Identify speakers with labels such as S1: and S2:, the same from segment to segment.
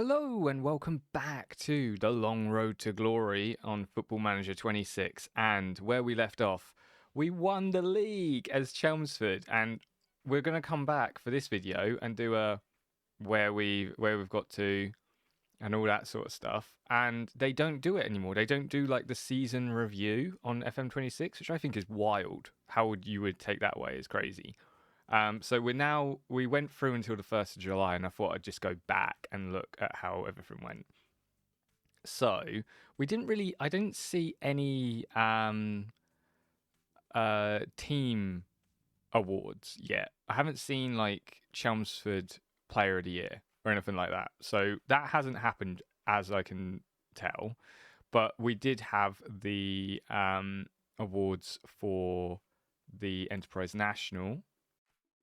S1: Hello and welcome back to the long road to glory on Football Manager 26. And where we left off, we won the league as Chelmsford, and we're going to come back for this video and do a where we've got to and all that sort of stuff. And they don't do it anymore. They don't do like the season review on FM26, which I think is wild. How would you take that way? Is crazy. So we went through until the 1st of July, and I thought I'd just go back and look at how everything went. So I didn't see any team awards yet. I haven't seen like Chelmsford Player of the Year or anything like that. So that hasn't happened as I can tell. But we did have the awards for the Enterprise National.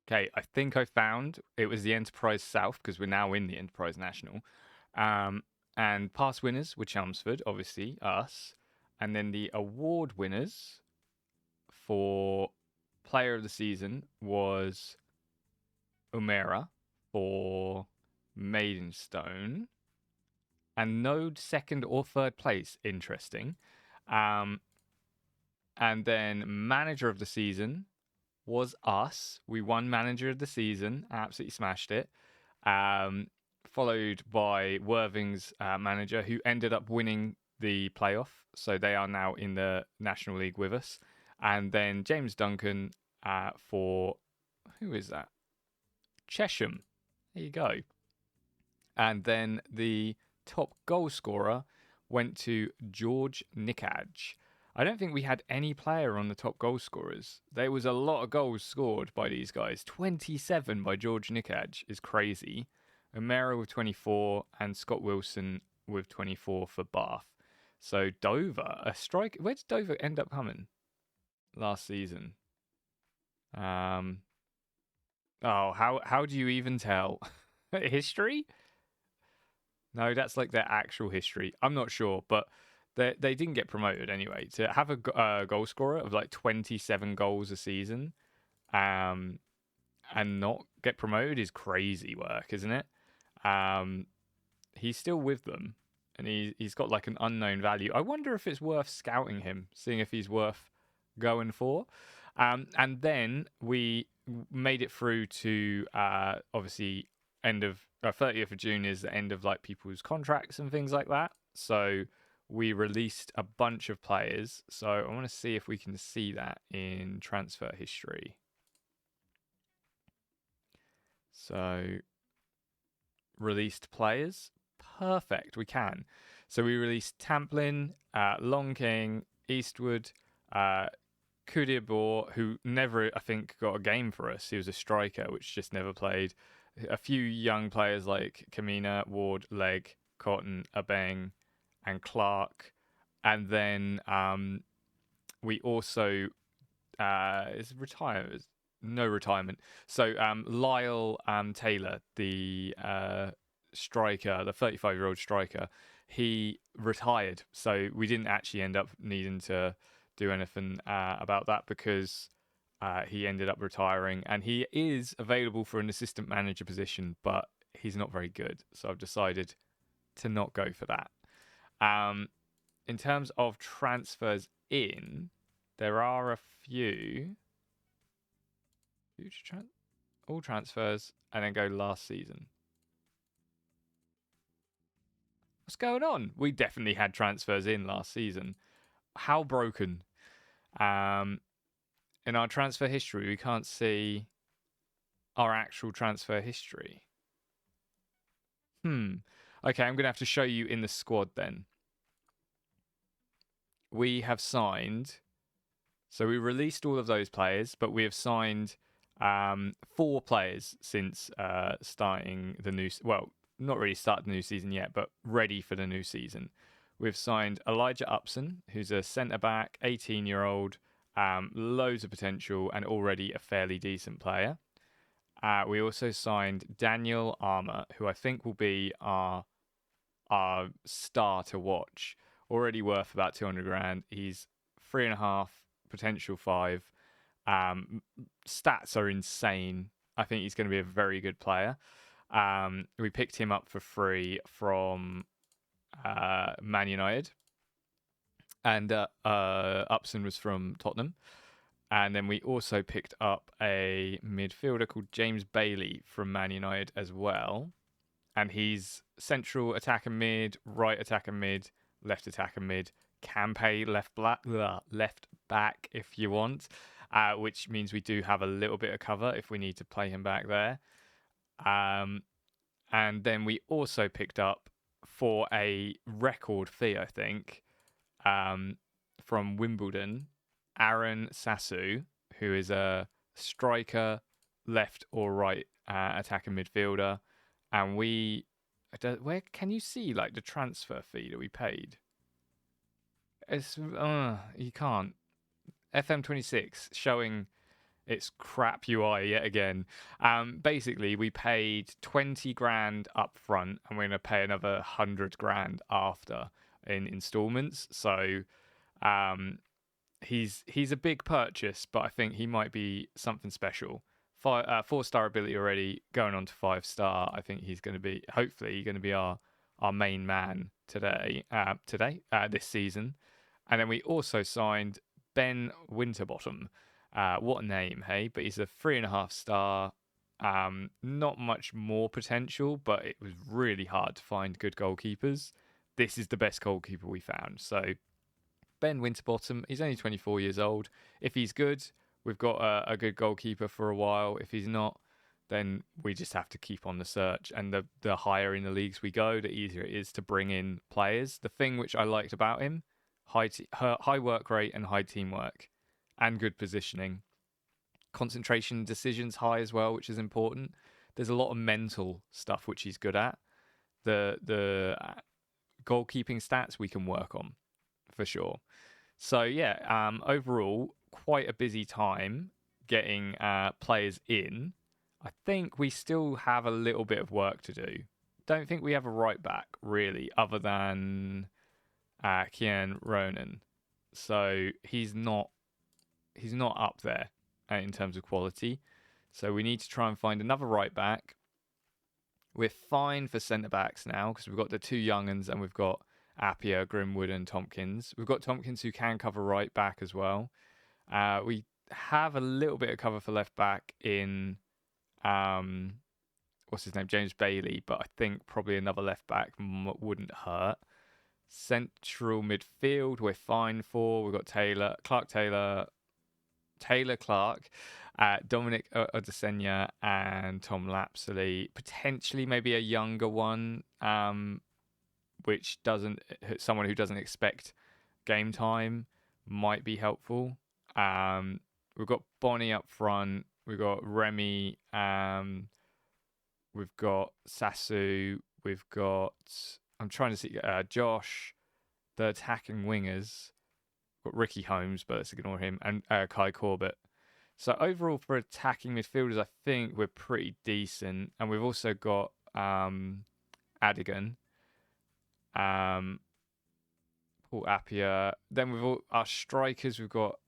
S1: Okay, I think I found it was the Enterprise South because we're now in the Enterprise National. And past winners were Chelmsford, obviously, us. And then the award winners for Player of the Season was Umera for Maidenstone. And no second or third place, interesting. And then Manager of the Season was us. We won Manager of the Season, absolutely smashed it. Followed by Worthing's manager, who ended up winning the playoff. So they are now in the National League with us. And then James Duncan for, who is that? Chesham. There you go. And then the top goal scorer went to George Nickadge. I don't think we had any player on the top goal scorers. There was a lot of goals scored by these guys. 27 by George Nickadge is crazy. O'Mara with 24 and Scott Wilson with 24 for Bath. So Dover, a strike. Where did Dover end up coming last season? Oh, how do you even tell? History? No, that's like their actual history. I'm not sure, but they didn't get promoted anyway. To have a goal scorer of like 27 goals a season, and not get promoted is crazy work, isn't it? He's still with them, and he's got like an unknown value. I wonder if it's worth scouting him, seeing if he's worth going for. And then we made it through to obviously end of 30th of June is the end of like people's contracts and things like that. So we released a bunch of players. So I want to see if we can see that in transfer history. So released players. Perfect, we can. So we released Tamplin, Long King, Eastwood, Kudiabor, who never, I think, got a game for us. He was a striker, which just never played. A few young players like Kamina, Ward, Legg, Cotton, Abeng, and Clark. And then we also is retired. No retirement. So Lyle Taylor, the striker, the 35-year-old striker, he retired. So we didn't actually end up needing to do anything about that because he ended up retiring, and he is available for an assistant manager position, but he's not very good. So I've decided to not go for that. In terms of transfers in, there are a few. All transfers, and then go last season. What's going on? We definitely had transfers in last season. How broken? In our transfer history, we can't see our actual transfer history. Okay, I'm going to have to show you in the squad then. We have signed. So we released all of those players, but we have signed 4 players since starting the new. Well, not really started the new season yet, but ready for the new season. We've signed Elijah Upson, who's a centre back, 18-year-old, loads of potential, and already a fairly decent player. We also signed Daniel Armour, who I think will be our star to watch. Already worth about 200 grand. He's 3.5, potential 5. Stats are insane. I think he's going to be a very good player. We picked him up for free from Man United, and Upson was from Tottenham. And then we also picked up a midfielder called James Bailey from Man United as well. And he's central attacker mid, right attacker mid, left attacker mid, can play left back if you want, which means we do have a little bit of cover if we need to play him back there. Um, and then we also picked up for a record fee, I think, um, from Wimbledon, Aaron Sassu, who is a striker, left or right attacking midfielder. And where can you see like the transfer fee that we paid? It's you can't. FM26 showing its crap UI yet again. Basically, we paid 20 grand up front, and we're gonna pay another 100 grand after in installments. So, um, he's a big purchase, but I think he might be something special. 4-star ability already, going on to 5-star. I think he's going to be, hopefully, going to be our main man this season. And then we also signed Ben Winterbottom. What a name, hey? But he's a 3.5-star. Not much more potential, but it was really hard to find good goalkeepers. This is the best goalkeeper we found. So Ben Winterbottom, he's only 24 years old. If he's good, we've got a good goalkeeper for a while. If he's not, then we just have to keep on the search. And the higher in the leagues we go, the easier it is to bring in players. The thing which I liked about him, high work rate and high teamwork and good positioning. Concentration decisions high as well, which is important. There's a lot of mental stuff which he's good at. The goalkeeping stats we can work on for sure. So yeah, overall, quite a busy time getting players in. I think we still have a little bit of work to do. Don't think we have a right back really, other than Kian Ronan. So he's not up there in terms of quality. So we need to try and find another right back. We're fine for centre backs now because we've got the two young uns and we've got Appiah, Grimwood, and Tompkins. We've got Tompkins who can cover right back as well. We have a little bit of cover for left back in what's his name, James Bailey, but I think probably another left back wouldn't hurt. Central midfield, we're fine for. We've got Taylor Clark, Dominic Odesenya, and Tom Lapsley. Potentially, maybe a younger one, someone who doesn't expect game time might be helpful. We've got Bonnie up front. We've got Remy. We've got Sassu. We've got. I'm trying to see Josh, the attacking wingers. We've got Ricky Holmes, but let's ignore him, and Kai Corbett. So overall, for attacking midfielders, I think we're pretty decent, and we've also got Adigan, Paul Appiah. Then with our strikers, we've got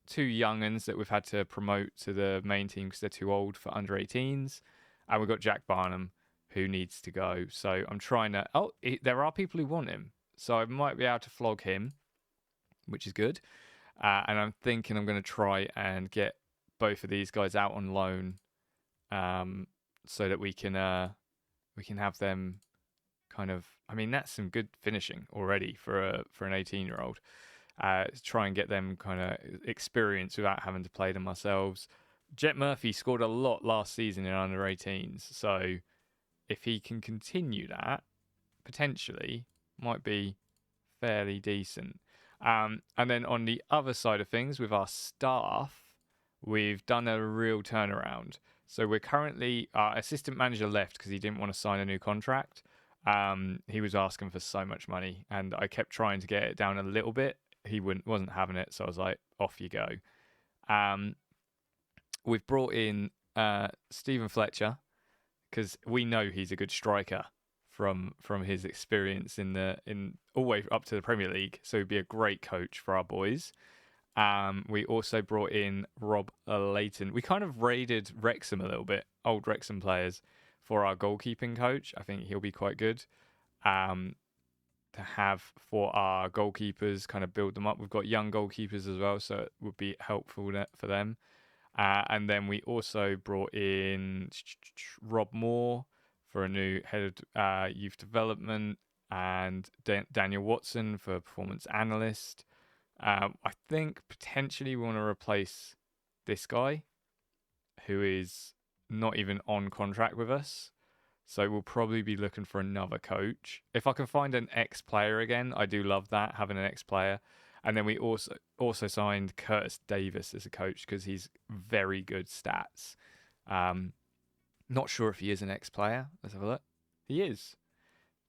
S1: two younguns that we've had to promote to the main team because they're too old for under 18s, and we've got Jack Barnum who needs to go. So I'm trying to. There are people who want him, so I might be able to flog him, which is good. And I'm thinking I'm going to try and get both of these guys out on loan, so that we can have them kind of. I mean, that's some good finishing already for an 18-year-old. Try and get them kind of experience without having to play them ourselves. Jet Murphy scored a lot last season in under 18s, so if he can continue that, potentially might be fairly decent. And then on the other side of things, with our staff, we've done a real turnaround. So we're currently, our assistant manager left because he didn't want to sign a new contract. He was asking for so much money, and I kept trying to get it down a little bit. He wasn't having it, so I was like, off you go. We've brought in Stephen Fletcher because we know he's a good striker from his experience in all the way up to the Premier League, so he'd be a great coach for our boys. We also brought in Rob Layton. We kind of raided Wrexham a little bit, old Wrexham players, for our goalkeeping coach. I think he'll be quite good. Um, to have for our goalkeepers, kind of build them up. We've got young goalkeepers as well, so it would be helpful for them. And then we also brought in Rob Moore for a new head of youth development, and Daniel Watson for performance analyst. I think potentially we want to replace this guy who is not even on contract with us. So we'll probably be looking for another coach. If I can find an ex-player again, I do love that, having an ex-player. And then we also signed Curtis Davis as a coach because he's very good stats. Not sure if he is an ex-player. Let's have a look. He is.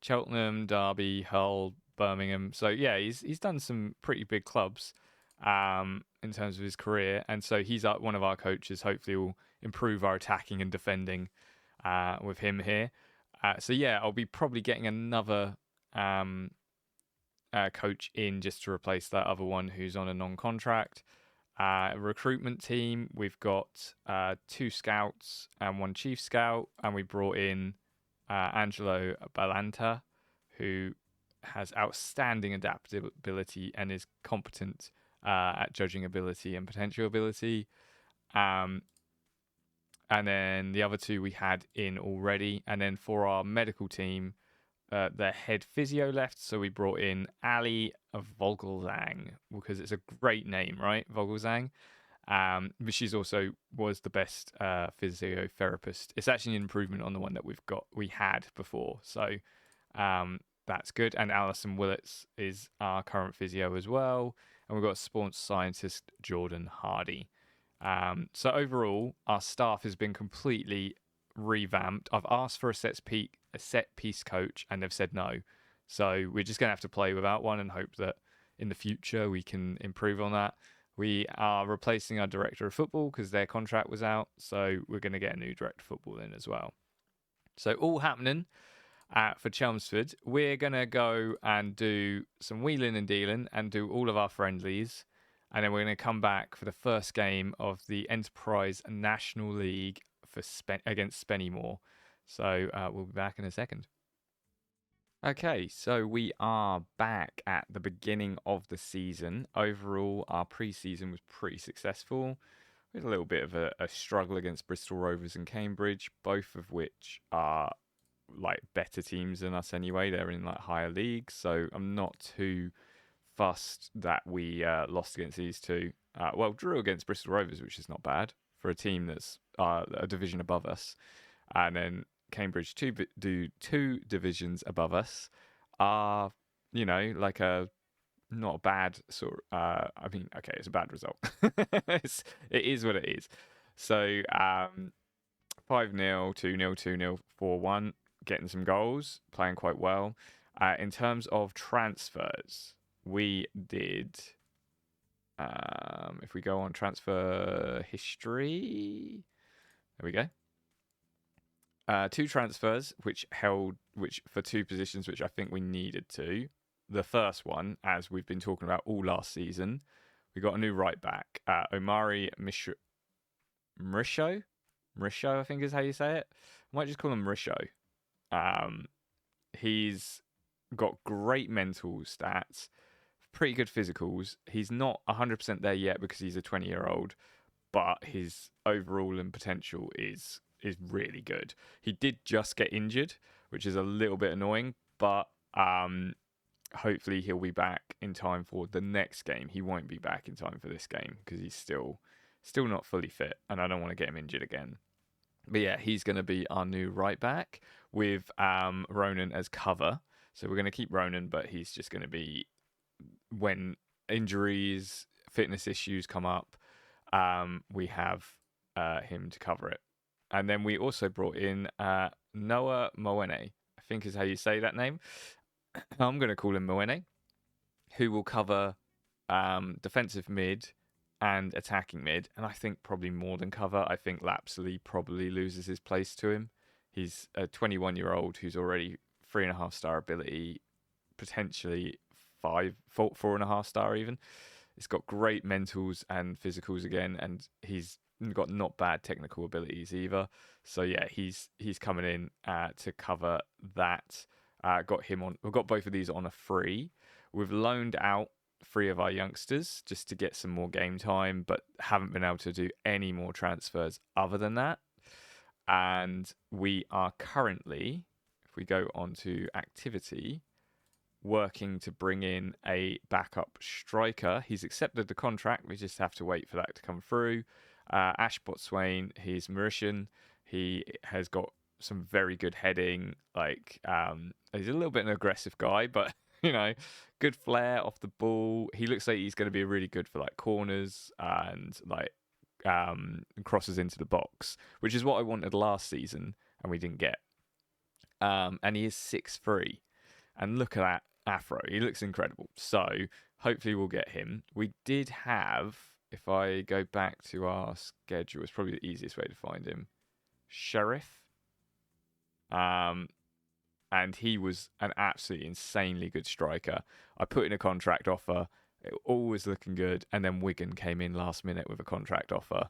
S1: Cheltenham, Derby, Hull, Birmingham. So yeah, he's done some pretty big clubs in terms of his career, and so he's one of our coaches. Hopefully, will improve our attacking and defending with him here. So yeah, I'll be probably getting another coach in just to replace that other one who's on a non-contract. Recruitment team, we've got 2 scouts and 1 chief scout, and we brought in Angelo Balanta, who has outstanding adaptability and is competent at judging ability and potential ability. And then the other 2 we had in already. And then for our medical team, the head physio left, so we brought in Ali of Vogelzang because it's a great name, right? Vogelzang. But she's also was the best physiotherapist. It's actually an improvement on the one that we had before, so that's good. And Alison Willets is our current physio as well, and we've got sports scientist Jordan Hardy. So overall, our staff has been completely revamped. I've asked for a set piece coach, and they've said no. So we're just going to have to play without one and hope that in the future we can improve on that. We are replacing our director of football because their contract was out. So we're going to get a new director of football in as well. So all happening for Chelmsford. We're going to go and do some wheeling and dealing and do all of our friendlies. And then we're going to come back for the first game of the Enterprise National League against Spennymoor. So we'll be back in a second. Okay, so we are back at the beginning of the season. Overall, our pre-season was pretty successful. We had a little bit of a struggle against Bristol Rovers and Cambridge, both of which are like better teams than us anyway. They're in like higher leagues, so I'm not too fussed that we lost against these 2. Drew against Bristol Rovers, which is not bad for a team that's a division above us, and then Cambridge do 2 divisions above us are, like a not a bad sort. I mean, okay, it's a bad result. It is what it is. So 5-0, 2-0, 2-0, 4-1, getting some goals, playing quite well. In terms of transfers, we did. If we go on transfer history, there we go. 2 transfers which for 2 positions which I think we needed to. The first one, as we've been talking about all last season, we got a new right back, Omari Marisho, I think is how you say it. I might just call him Marisho. He's got great mental stats, pretty good physicals. He's not 100% there yet because he's a 20-year-old, but his overall and potential is really good. He did just get injured, which is a little bit annoying, but hopefully he'll be back in time for the next game. He won't be back in time for this game because he's still not fully fit, and I don't want to get him injured again. But yeah, he's going to be our new right back with Ronan as cover. So we're going to keep Ronan, but he's just going to be when injuries, fitness issues come up, we have him to cover it. And then we also brought in Noah Moene, I think is how you say that name. I'm going to call him Moene, who will cover defensive mid and attacking mid. And I think probably more than cover. I think Lapsley probably loses his place to him. He's a 21-year-old who's already 3.5-star ability, potentially 4.5 star even. It's got great mentals and physicals again, and he's got not bad technical abilities either. So yeah, he's coming in to cover that. Got him on. We've got both of these on a free. We've loaned out three of our youngsters just to get some more game time, but haven't been able to do any more transfers other than that. And we are currently, if we go on to activity, working to bring in a backup striker. He's accepted the contract. We just have to wait for that to come through. Ash Botswain, he's Mauritian. He has got some very good heading. He's a little bit an aggressive guy, but good flair off the ball. He looks like he's going to be really good for like corners and crosses into the box, which is what I wanted last season and we didn't get. And he is 6'3", and look at that afro. He looks incredible. So hopefully we'll get him. We did have, if I go back to our schedule, it's probably the easiest way to find him. Sheriff. And he was an absolutely insanely good striker. I put in a contract offer. It all was looking good. And then Wigan came in last minute with a contract offer.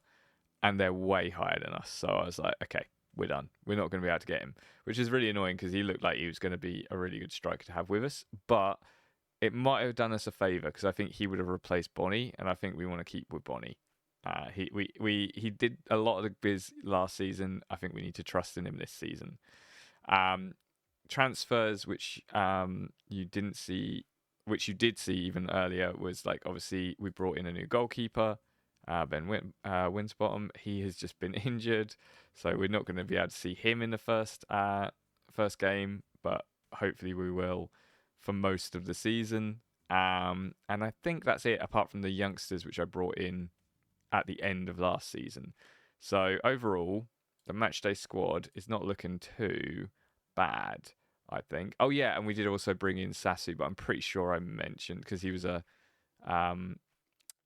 S1: And they're way higher than us. So I was like, okay, we're done. We're not going to be able to get him, which is really annoying because he looked like he was going to be a really good striker to have with us. But it might have done us a favour because I think he would have replaced Bonnie, and I think we want to keep with Bonnie. He did a lot of the biz last season. I think we need to trust in him this season. Transfers which you didn't see, which you did see even earlier, was like obviously we brought in a new goalkeeper. Ben Winsbottom, he has just been injured, so we're not going to be able to see him in the first game, but hopefully we will for most of the season. And I think that's it, apart from the youngsters which I brought in at the end of last season. So overall, the matchday squad is not looking too bad, I think. Oh yeah, and we did also bring in Sasu, but I'm pretty sure I mentioned because he was a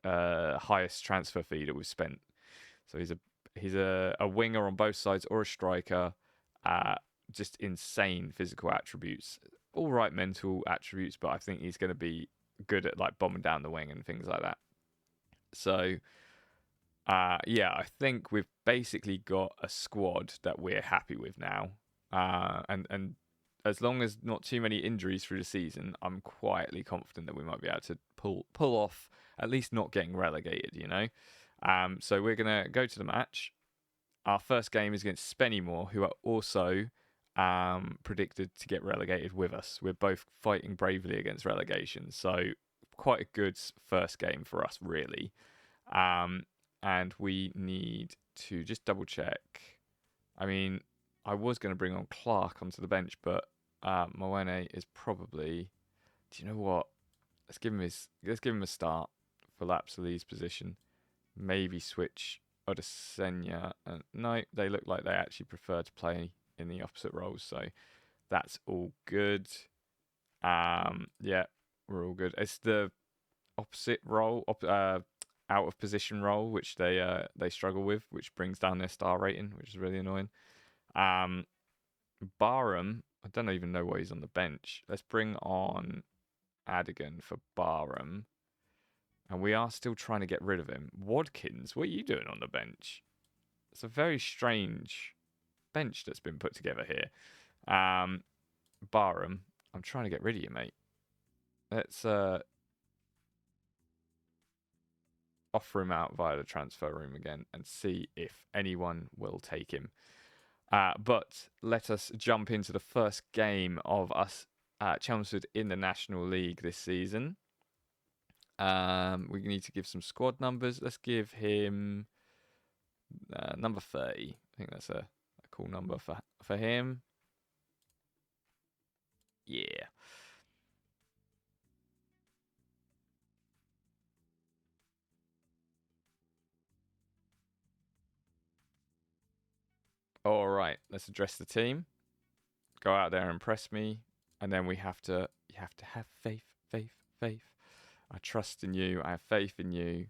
S1: highest transfer fee that we've spent. So he's a winger on both sides or a striker. Just insane physical attributes, all right mental attributes, but I think he's going to be good at like bombing down the wing and things like that. So yeah, I think we've basically got a squad that we're happy with now. And as long as not too many injuries through the season, I'm quietly confident that we might be able to pull off at least not getting relegated, So we're going to go to the match. Our first game is against Spennymoor, who are also predicted to get relegated with us. We're both fighting bravely against relegation, so quite a good first game for us, really. And we need to just double check. I mean, I was going to bring on Clark onto the bench, but Moene is probably. Do you know what? Let's give him a start for Lapsalie's position. Maybe switch Odesenya. No, they look like they actually prefer to play in the opposite roles, so that's all good. Yeah, we're all good. It's the opposite role, out of position role, which they struggle with, which brings down their star rating, which is really annoying. Barham, I don't even know why he's on the bench. Let's bring on Adigan for Barham. And we are still trying to get rid of him. Wadkins, what are you doing on the bench? It's a very strange bench that's been put together here. Barham, I'm trying to get rid of you, mate. Let's offer him out via the transfer room again and see if anyone will take him. But let us jump into the first game of us Chelmsford in the National League this season. We need to give some squad numbers. Let's give him number 30. I think that's a cool number for him. Yeah. All right. Let's address the team. Go out there and impress me, and then you have to have faith. I trust in you. I have faith in you.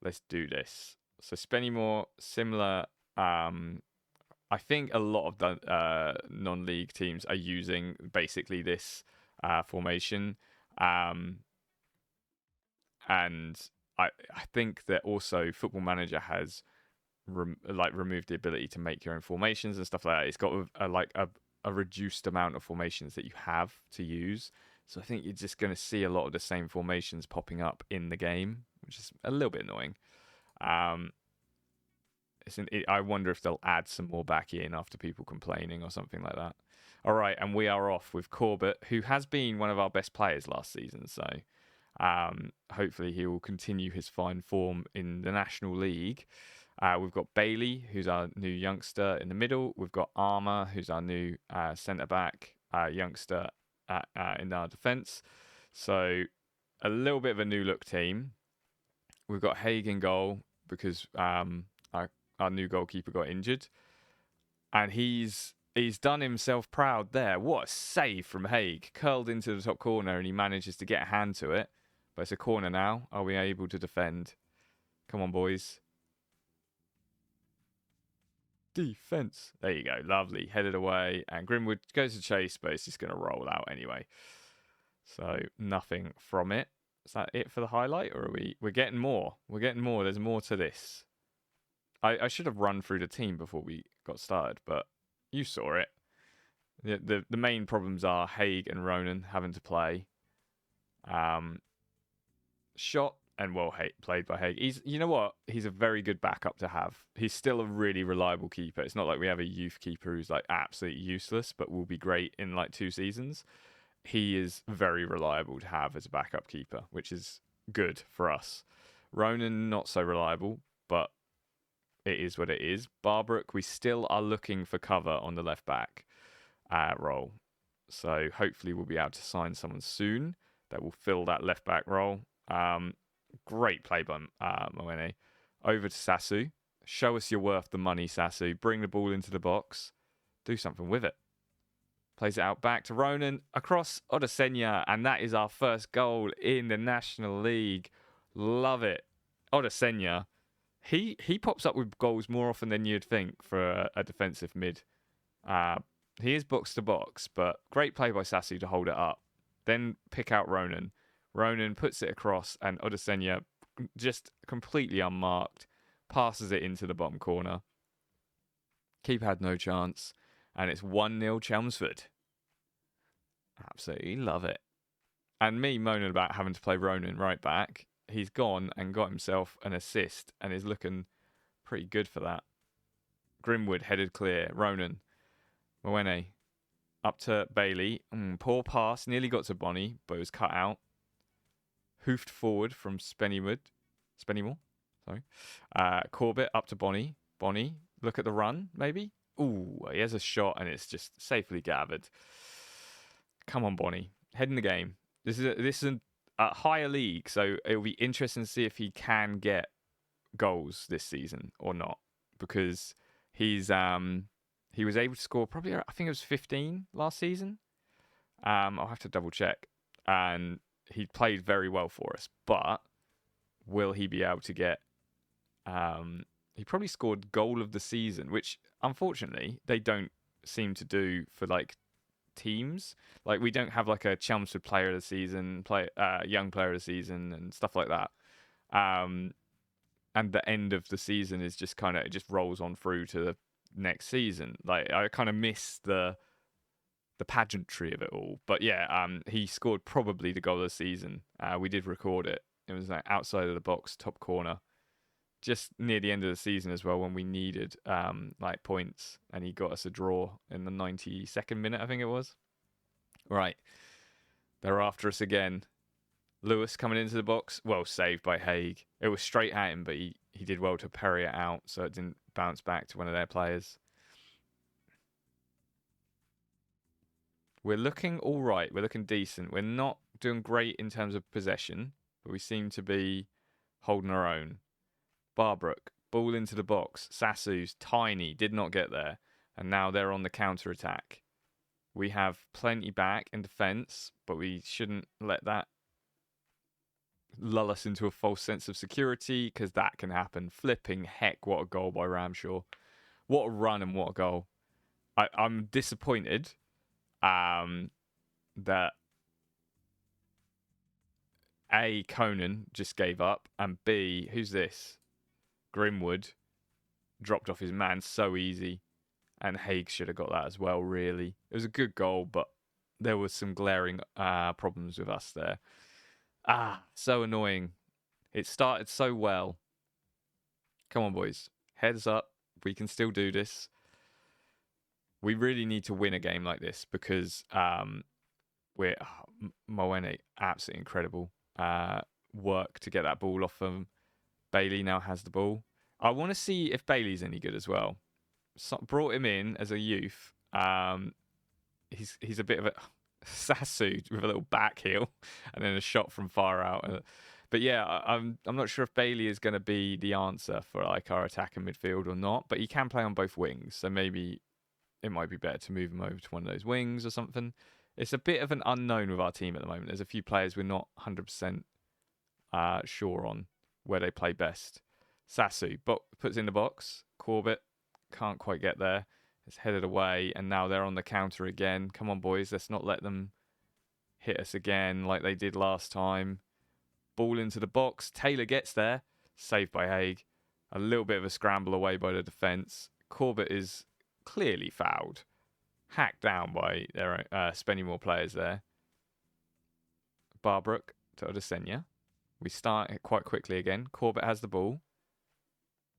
S1: Let's do this. So Spennymoor, similar. I think a lot of the non-league teams are using basically this formation, and I think that also Football Manager has removed the ability to make your own formations and stuff like that. It's got a reduced amount of formations that you have to use. So I think you're just going to see a lot of the same formations popping up in the game, which is a little bit annoying. Um, I wonder if they'll add some more back in after people complaining or something like that. All right, and we are off with Corbett, who has been one of our best players last season. So hopefully he will continue his fine form in the National League. We've got Bailey, who's our new youngster in the middle. We've got Armour, who's our new centre-back youngster in our defence. So a little bit of a new look team. We've got Haig in goal because our new goalkeeper got injured. And he's done himself proud there. What a save from Haig. Curled into the top corner and he manages to get a hand to it. But it's a corner now. Are we able to defend? Come on, boys. Defense. There you go. Lovely. Headed away. And Grimwood goes to chase, but it's just going to roll out anyway. So nothing from it. Is that it for the highlight? Or we're getting more? We're getting more. There's more to this. I should have run through the team before we got started, but you saw it. The main problems are Haig and Ronan having to play. Shot and played by Haig. You know what? He's a very good backup to have. He's still a really reliable keeper. It's not like we have a youth keeper who's like absolutely useless, but will be great in like 2 seasons. He is very reliable to have as a backup keeper, which is good for us. Ronan, not so reliable, but it is what it is. Barbrook, we still are looking for cover on the left back role. So hopefully we'll be able to sign someone soon that will fill that left back role. Great play by Mwene. Over to Sasu. Show us you're worth the money, Sasu. Bring the ball into the box. Do something with it. Plays it out back to Ronan. Across Odesenya. And that is our first goal in the National League. Love it. Odesenya. He pops up with goals more often than you'd think for a defensive mid. He is box to box, but great play by Sasu to hold it up. Then pick out Ronan. Ronan puts it across, and Odesenya, just completely unmarked, passes it into the bottom corner. Keeper had no chance, and it's 1-0 Chelmsford. Absolutely love it. And me moaning about having to play Ronan right back. He's gone and got himself an assist and is looking pretty good for that. Grimwood headed clear. Ronan. Mwene. Up to Bailey. Poor pass. Nearly got to Bonnie, but it was cut out. Hoofed forward from Spennymore. Sorry. Corbett up to Bonnie. Bonnie. Look at the run, maybe. Ooh, he has a shot and it's just safely gathered. Come on, Bonnie. Head in the game. This is a higher league, so it'll be interesting to see if he can get goals this season or not, because he was able to score probably, I think it was 15 last season. I'll have to double check, and he played very well for us. But will he be able to get? He probably scored goal of the season, which unfortunately they don't seem to do for like teams. Like we don't have like a Chelmsford player of the season, young player of the season, and stuff like that. And the end of the season is just kind of, it just rolls on through to the next season. Like I kind of miss the pageantry of it all. But yeah, he scored probably the goal of the season. We did record it. It was like outside of the box, top corner, just near the end of the season as well, when we needed like points, and he got us a draw in the 92nd minute, I think it was. Right, they're after us again. Lewis coming into the box, well saved by Haig. It was straight at him, but he did well to parry it out, so it didn't bounce back to one of their players. We're looking all right. We're looking decent. We're not doing great in terms of possession, but we seem to be holding our own. Barbrook, ball into the box. Sasu's tiny, did not get there. And now they're on the counter-attack. We have plenty back in defence, but we shouldn't let that lull us into a false sense of security, because that can happen. Flipping heck, what a goal by Ramshaw. What a run and what a goal. I'm disappointed that A, Conan just gave up, and B, who's this? Grimwood dropped off his man so easy. And Haig should have got that as well, really. It was a good goal, but there was some glaring problems with us there. So annoying. It started so well. Come on, boys. Heads up. We can still do this. We really need to win a game like this because we're Moene, absolutely incredible work to get that ball off him. Bailey now has the ball. I want to see if Bailey's any good as well. Brought him in as a youth. He's a bit of a Sasu with a little back heel and then a shot from far out. But yeah, I'm not sure if Bailey is going to be the answer for like our attack and midfield or not. But he can play on both wings, so maybe it might be better to move him over to one of those wings or something. It's a bit of an unknown with our team at the moment. There's a few players we're not 100% sure on where they play best. Sasu puts in the box. Corbett can't quite get there. It's headed away, and now they're on the counter again. Come on, boys. Let's not let them hit us again like they did last time. Ball into the box. Taylor gets there. Saved by Haig. A little bit of a scramble away by the defence. Corbett is clearly fouled. Hacked down by their Spennymoor players there. Barbrook to Odesenya. We start it quite quickly again. Corbett has the ball.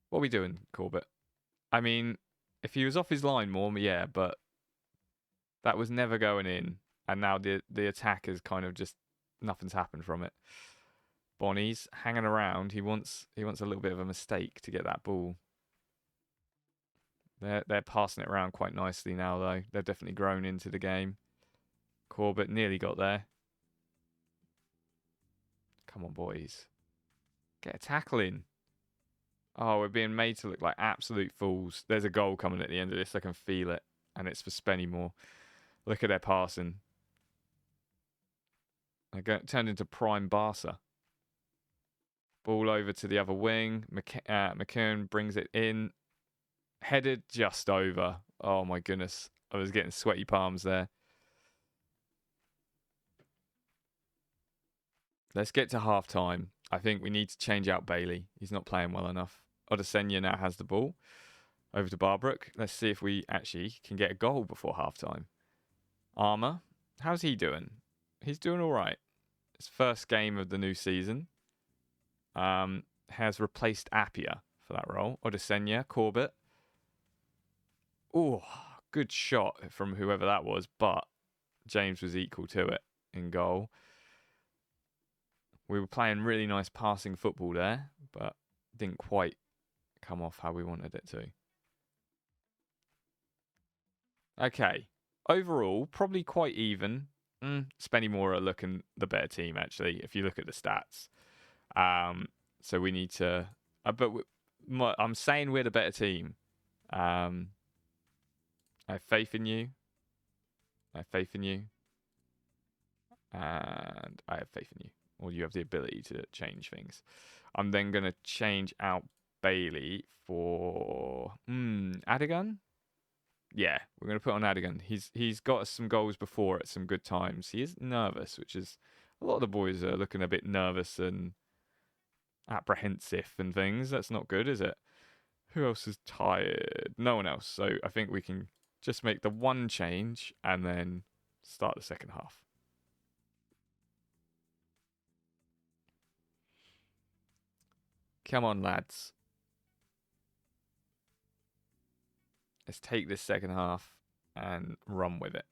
S1: What are we doing, Corbett? I mean, if he was off his line more, yeah, but that was never going in. And now the attack is kind of just, nothing's happened from it. Bonnie's hanging around. He wants a little bit of a mistake to get that ball. They're passing it around quite nicely now, though. They've definitely grown into the game. Corbett nearly got there. Come on, boys. Get a tackle in. Oh, we're being made to look like absolute fools. There's a goal coming at the end of this. I can feel it. And it's for Spennymoor. Look at their passing. They turned into prime Barca. Ball over to the other wing. McKeown brings it in. Headed just over. Oh, my goodness. I was getting sweaty palms there. Let's get to half-time. I think we need to change out Bailey. He's not playing well enough. Odesenya now has the ball. Over to Barbrook. Let's see if we actually can get a goal before half-time. Armour. How's he doing? He's doing all right. His first game of the new season. Has replaced Appia for that role. Odesenya, Corbett. Oh, good shot from whoever that was, but James was equal to it in goal. We were playing really nice passing football there, but didn't quite come off how we wanted it to. Okay. Overall, probably quite even. Spennymoor are looking the better team, actually, if you look at the stats. So we need to... I'm saying we're the better team. I have faith in you. I have faith in you. And I have faith in you. Or you have the ability to change things. I'm then going to change out Bailey for Adigan. Yeah, we're going to put on Adigan. He's got us some goals before at some good times. He is nervous, which is... A lot of the boys are looking a bit nervous and apprehensive and things. That's not good, is it? Who else is tired? No one else. So I think we can just make the one change and then start the second half. Come on, lads. Let's take this second half and run with it.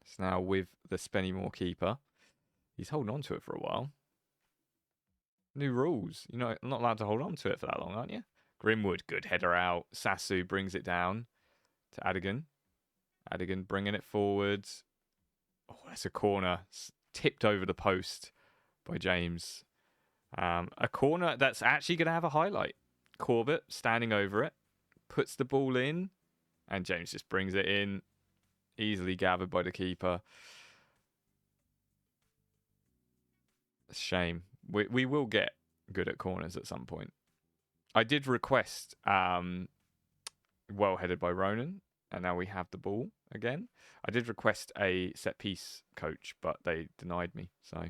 S1: It's now with the Spennymoor keeper. He's holding on to it for a while. New rules. You're not allowed to hold on to it for that long, aren't you? Grimwood, good header out. Sasu brings it down to Adigan. Adigan bringing it forwards. Oh, that's a corner. Tipped over the post by James. A corner that's actually going to have a highlight. Corbett standing over it. Puts the ball in. And James just brings it in. Easily gathered by the keeper. Shame. We will get good at corners at some point. I did request well headed by Ronan, and now we have the ball again. I did request a set piece coach, but they denied me. So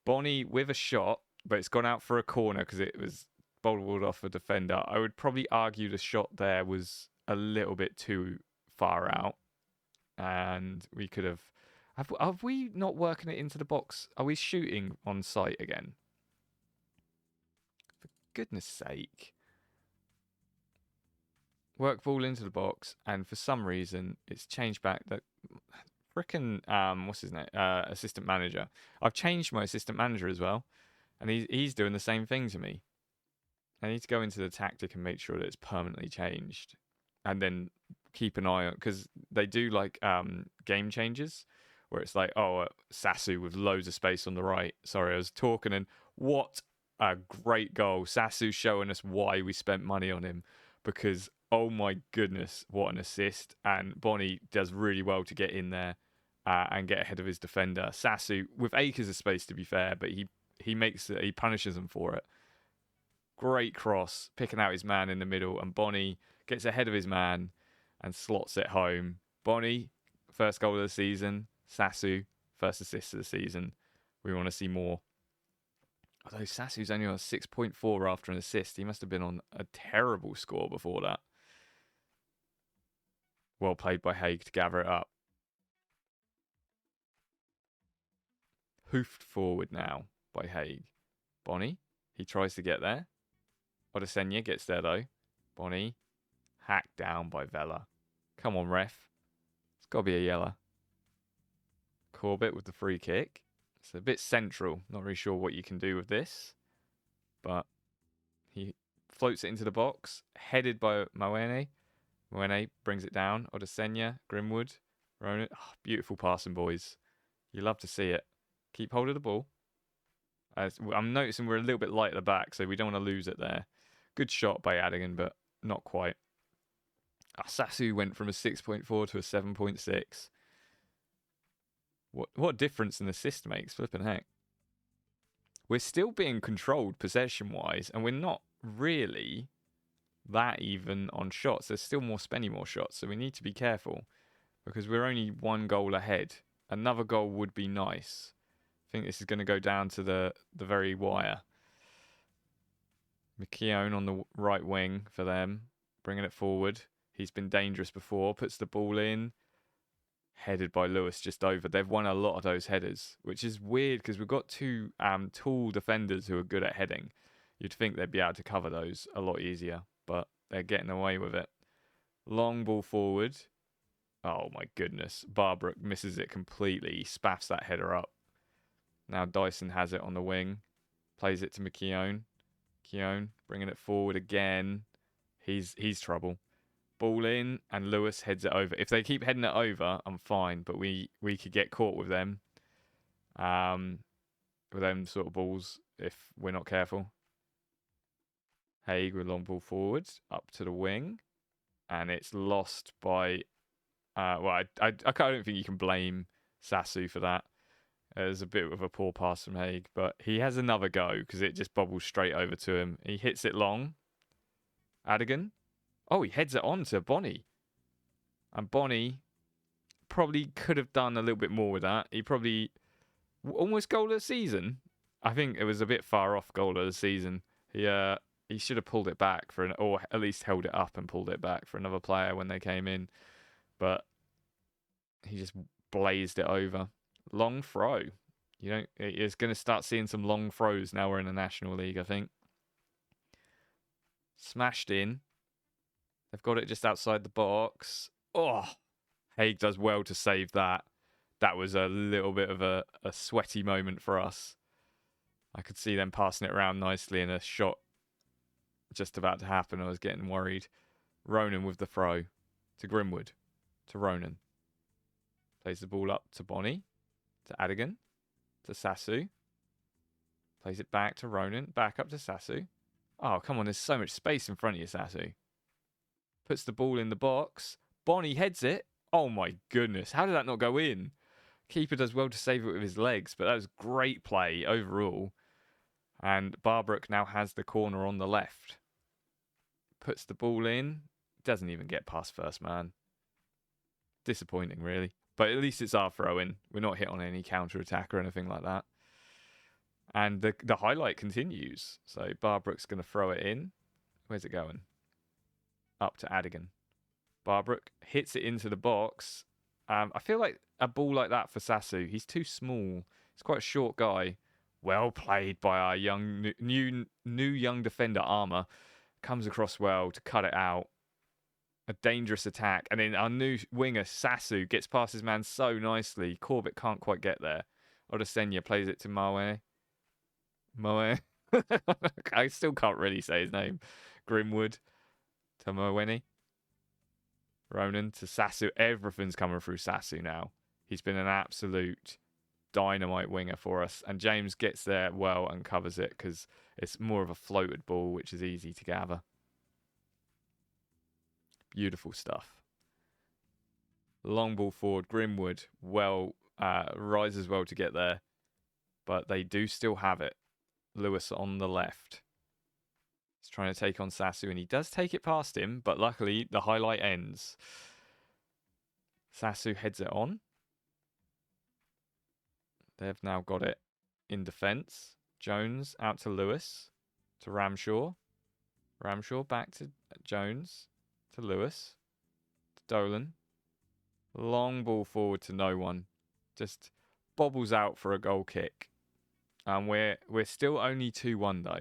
S1: Bonnie with a shot. but it's gone out for a corner because it was bowled off a defender. I would probably argue the shot there was a little bit too far out, and we could have. Have we not working it into the box? Are we shooting on site again? For goodness sake. Work ball into the box, and for some reason it's changed back. That frickin' what's his name? Assistant manager. I've changed my assistant manager as well, and he's doing the same thing to me. I need to go into the tactic and make sure that it's permanently changed, and then keep an eye on, because they do like game changes where it's like, oh, Sasu with loads of space on the right. Sorry, I was talking, and what a great goal. Sasu showing us why we spent money on him, because oh my goodness, what an assist. And Bonnie does really well to get in there and get ahead of his defender. Sasu with acres of space, to be fair, but he punishes him for it. Great cross, picking out his man in the middle, and Bonnie gets ahead of his man and slots it home. Bonnie, first goal of the season. Sasu, first assist of the season. We want to see more. Although Sasu's only on 6.4 after an assist, he must have been on a terrible score before that. Well played by Haig to gather it up. Hoofed forward now by Haig. Bonnie, he tries to get there. Odesenya gets there though. Bonnie, hacked down by Vela. Come on, ref. It's got to be a yellow. Corbett with the free kick. It's a bit central. Not really sure what you can do with this. But he floats it into the box. Headed by Mwene. Mwene brings it down. Odesenya, Grimwood, Ronan. Oh, beautiful passing, boys. You love to see it. Keep hold of the ball. I'm noticing we're a little bit light at the back, so we don't want to lose it there. Good shot by Adigan, but not quite. Sasu went from a 6.4 to a 7.6. What difference an assist makes, flipping heck. We're still being controlled possession-wise, and we're not really that even on shots. There's still more shots, so we need to be careful because we're only one goal ahead. Another goal would be nice. I think this is going to go down to the very wire. McKeown on the right wing for them, bringing it forward. He's been dangerous before, puts the ball in. Headed by Lewis just over. They've won a lot of those headers, which is weird because we've got two tall defenders who are good at heading. You'd think they'd be able to cover those a lot easier, but they're getting away with it. Long ball forward. Oh my goodness. Barbrook misses it completely. He spaffs that header up. Now Dyson has it on the wing. Plays it to McKeown. McKeown bringing it forward again. He's trouble. Ball in, and Lewis heads it over. If they keep heading it over, I'm fine, but we could get caught with them. With them sort of balls if we're not careful. Haig with long ball forward, up to the wing. And it's lost by... I don't think you can blame Sasu for that. There's a bit of a poor pass from Haig, but he has another go because it just bobbles straight over to him. He hits it long. Adigan. Oh, he heads it on to Bonnie. And Bonnie probably could have done a little bit more with that. He probably... Almost goal of the season. I think it was a bit far off goal of the season. He should have pulled it back or at least held it up and pulled it back for another player when they came in. But he just blazed it over. Long throw. It's going to start seeing some long throws now we're in the National League, I think. Smashed in. They've got it just outside the box. Oh, Haig does well to save that. That was a little bit of a sweaty moment for us. I could see them passing it around nicely and a shot just about to happen. I was getting worried. Ronan with the throw to Grimwood, to Ronan. Plays the ball up to Bonnie, to Adigan, to Sasu. Plays it back to Ronan, back up to Sasu. Oh, come on, there's so much space in front of you, Sasu. Puts the ball in the box. Bonnie heads it. Oh my goodness. How did that not go in? Keeper does well to save it with his legs, but that was great play overall. And Barbrook now has the corner on the left. Puts the ball in. Doesn't even get past first man. Disappointing, really. But at least it's our throw-in. We're not hit on any counter-attack or anything like that. And the highlight continues. So Barbrook's going to throw it in. Where's it going? Up to Adigan. Barbrook hits it into the box. I feel like a ball like that for Sasu, he's too small. He's quite a short guy. Well played by our young new young defender Armour. Comes across well to cut it out. A dangerous attack, and then our new winger Sasu gets past his man so nicely. Corbett can't quite get there. Odesenya plays it to Mawe. Moe. I still can't really say his name. Grimwood to Moweni. Ronan to Sasu. Everything's coming through Sasu now. He's been an absolute dynamite winger for us. And James gets there well and covers it because it's more of a floated ball, which is easy to gather. Beautiful stuff. Long ball forward. Grimwood rises well to get there. But they do still have it. Lewis on the left. He's trying to take on Sasu, and he does take it past him, but luckily the highlight ends. Sasu heads it on. They've now got it in defence. Jones out to Lewis, to Ramshaw. Ramshaw back to Jones, to Lewis, to Dolan. Long ball forward to no one. Just bobbles out for a goal kick. And we're still only 2-1 though.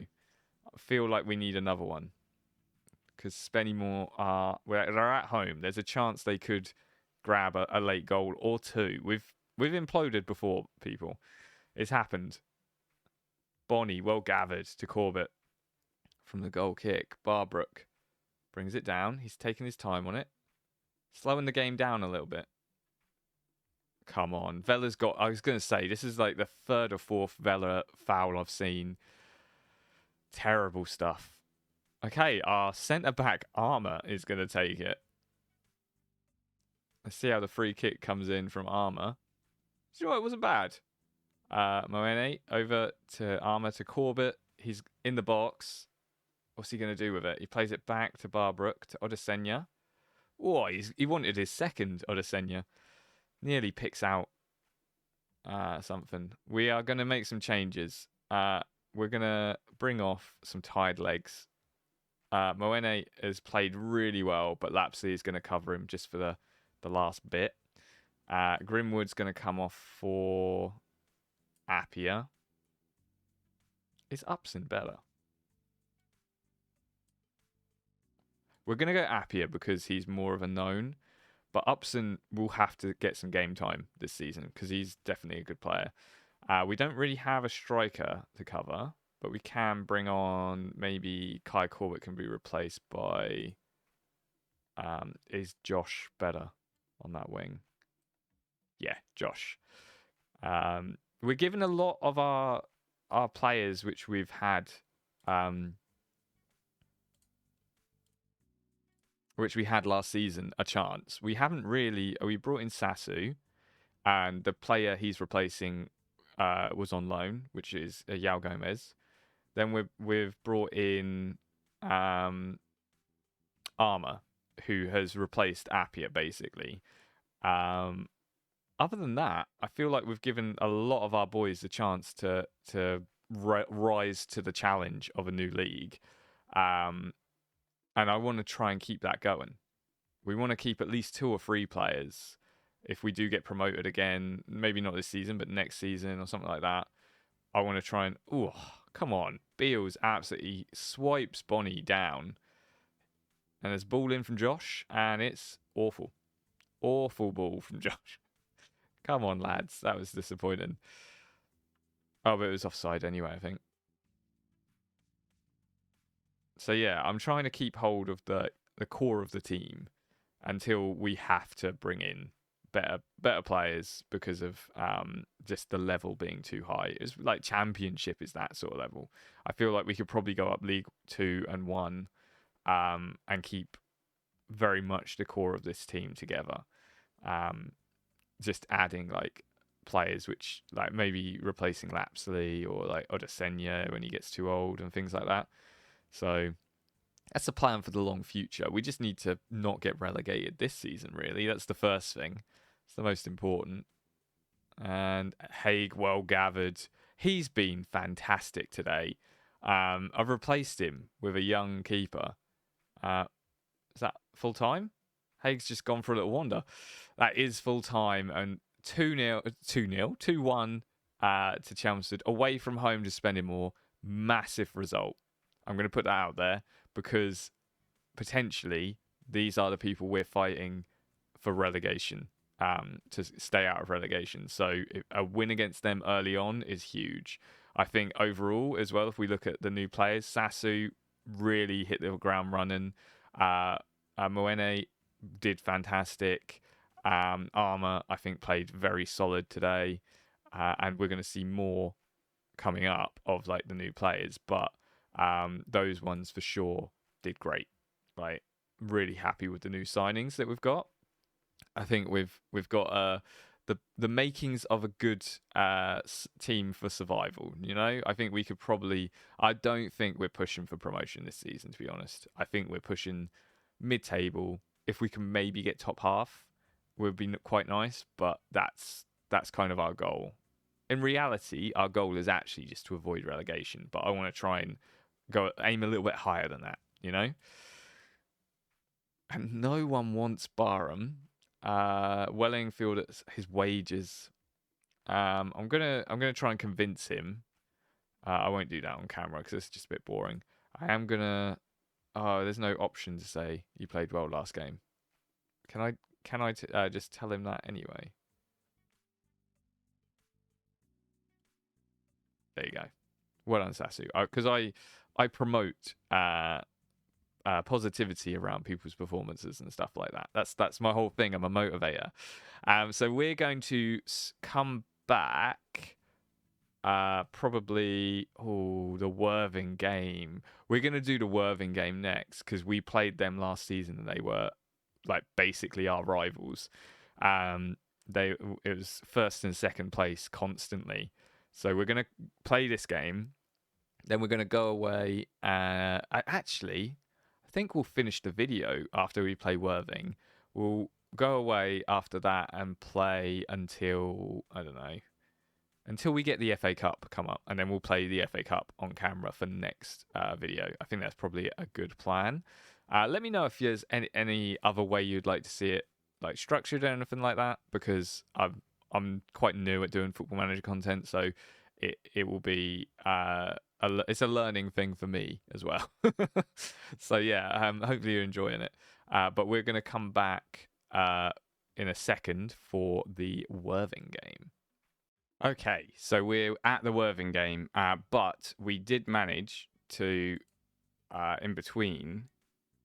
S1: I feel like we need another one. Because Spennymoor they're at home. There's a chance they could grab a late goal or two. We've imploded before, people. It's happened. Bonnie, well gathered to Corbett from the goal kick. Barbrook brings it down. He's taking his time on it. Slowing the game down a little bit. Come on. Vella's got... I was going to say, this is like the third or fourth Vella foul I've seen. Terrible stuff. Okay, our centre-back Armour is going to take it. Let's see how the free kick comes in from Armour. You know what? It wasn't bad. Moene over to Armour to Corbett. He's in the box. What's he going to do with it? He plays it back to Barbrook, to Odesenya. Oh, he wanted his second, Odesenya. Nearly picks out something. We are going to make some changes. We're going to bring off some tired legs. Moene has played really well, but Lapsley is going to cover him just for the last bit. Grimwood's going to come off for Appia. Is Upson better? We're going to go Appia because he's more of a known. But Upson will have to get some game time this season because he's definitely a good player. We don't really have a striker to cover, but we can bring on maybe Kai Corbett can be replaced by... is Josh better on that wing? Yeah, Josh. We're giving a lot of our players which we've had... which we had last season, a chance. We haven't really... We brought in Sasu, and the player he's replacing was on loan, which is Yao Gomez. Then we've brought in Armour, who has replaced Appia, basically. Other than that, I feel like we've given a lot of our boys the chance to rise to the challenge of a new league. And I want to try and keep that going. We want to keep at least 2 or 3 players. If we do get promoted again, maybe not this season, but next season or something like that, I want to try and... Oh, come on. Beals absolutely swipes Bonnie down. And there's ball in from Josh, and it's awful. Awful ball from Josh. Come on, lads. That was disappointing. Oh, but it was offside anyway, I think. So yeah, I'm trying to keep hold of the core of the team until we have to bring in better players because of just the level being too high. It's like Championship is that sort of level. I feel like we could probably go up League 2 and 1 and keep very much the core of this team together. Just adding like players which like maybe replacing Lapsley or like Odesenya when he gets too old and things like that. So that's the plan for the long future. We just need to not get relegated this season, really. That's the first thing. It's the most important. And Haig, well gathered. He's been fantastic today. I've replaced him with a young keeper. Uh, is that full time? Haig's just gone for a little wander. That is full time and 2-0, 2-0, 2-1 to Chelmsford away from home to Spennymoor. Massive result. I'm going to put that out there because potentially these are the people we're fighting for relegation, to stay out of relegation. So a win against them early on is huge. I think overall as well, if we look at the new players, Sasu really hit the ground running. Moene did fantastic. Armour, I think, played very solid today. And we're going to see more coming up of like the new players, but those ones for sure did great. Like really happy with the new signings that we've got. I think we've got the makings of a good team for survival. You know, I think we could probably. I don't think we're pushing for promotion this season. To be honest, I think we're pushing mid-table. If we can maybe get top half, would be quite nice. But that's kind of our goal. In reality, our goal is actually just to avoid relegation. But I want to try and go aim a little bit higher than that. You know. And no one wants Barham. Wellingfield at his wages. I'm gonna try and convince him. I won't do that on camera because it's just a bit boring. I am gonna. Oh, there's no option to say you played well last game. Can I? Can I just tell him that anyway? There you go. Well done, Sasu. Because I promote positivity around people's performances and stuff like that. That's my whole thing. I'm a motivator. So we're going to come back. Probably the Worthing game. We're gonna do the Worthing game next because we played them last season and they were like basically our rivals. They it was first and second place constantly. So we're gonna play this game. Then we're gonna go away. I think we'll finish the video after we play Worthing. We'll go away after that and play until I don't know until we get the FA Cup come up, and then we'll play the FA Cup on camera for the next video. I think that's probably a good plan. Let me know if there's any other way you'd like to see it, like structured or anything like that, because I'm quite new at doing Football Manager content, so it will be it's a learning thing for me as well. So yeah, hopefully you're enjoying it. But we're gonna come back in a second for the Worthing game. Okay, so we're at the Worthing game, but we did manage to, in between,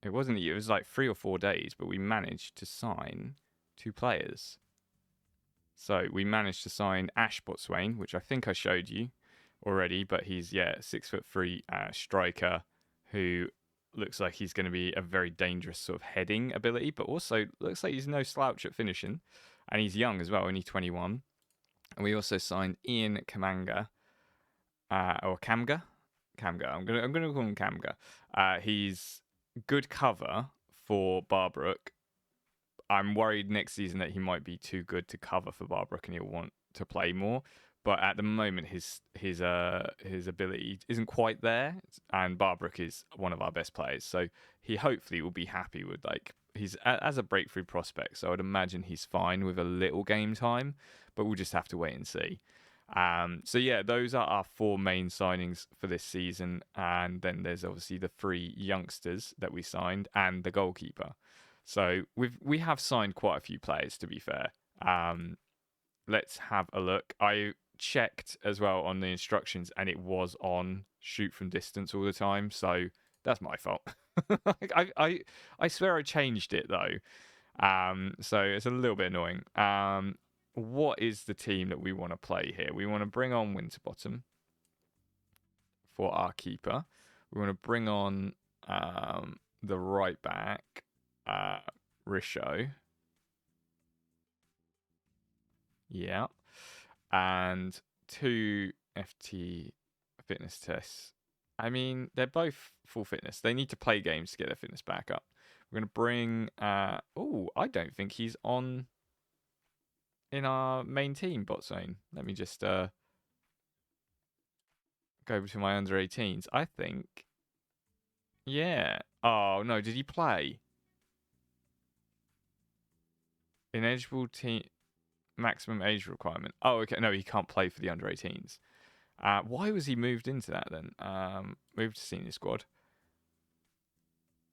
S1: it was like 3 or 4 days, but we managed to sign 2 players. So we managed to sign Ash Botswain, which I think I showed you already, but he's, 6'3" striker who looks like he's going to be a very dangerous sort of heading ability, but also looks like he's no slouch at finishing, and he's young as well, only 21. And we also signed Ian Kamanga, or Kamga. I'm gonna call him Kamga. He's good cover for Barbrook. I'm worried next season that he might be too good to cover for Barbrook and he'll want to play more. But at the moment, his ability isn't quite there, and Barbrook is one of our best players. So he hopefully will be happy with he's as a breakthrough prospect. So I'd imagine he's fine with a little game time, but we'll just have to wait and see. So yeah, those are our 4 main signings for this season, and then there's obviously the 3 youngsters that we signed and the goalkeeper. So we have signed quite a few players, to be fair. Let's have a look. I checked as well on the instructions, and it was on shoot from distance all the time. So that's my fault. I swear I changed it though. So it's a little bit annoying. What is the team that we want to play here? We want to bring on Winterbottom for our keeper. We want to bring on the right back, Risho. Yeah. And 2 FT fitness tests. I mean, they're both full fitness. They need to play games to get their fitness back up. We're going to bring... I don't think he's on in our main team, Botswain. Let me just go over to my under 18s. I think, yeah. Oh no, did he play? Ineligible team maximum age requirement. Oh, okay. No, he can't play for the under 18s. Why was he moved into that then? Moved to senior squad.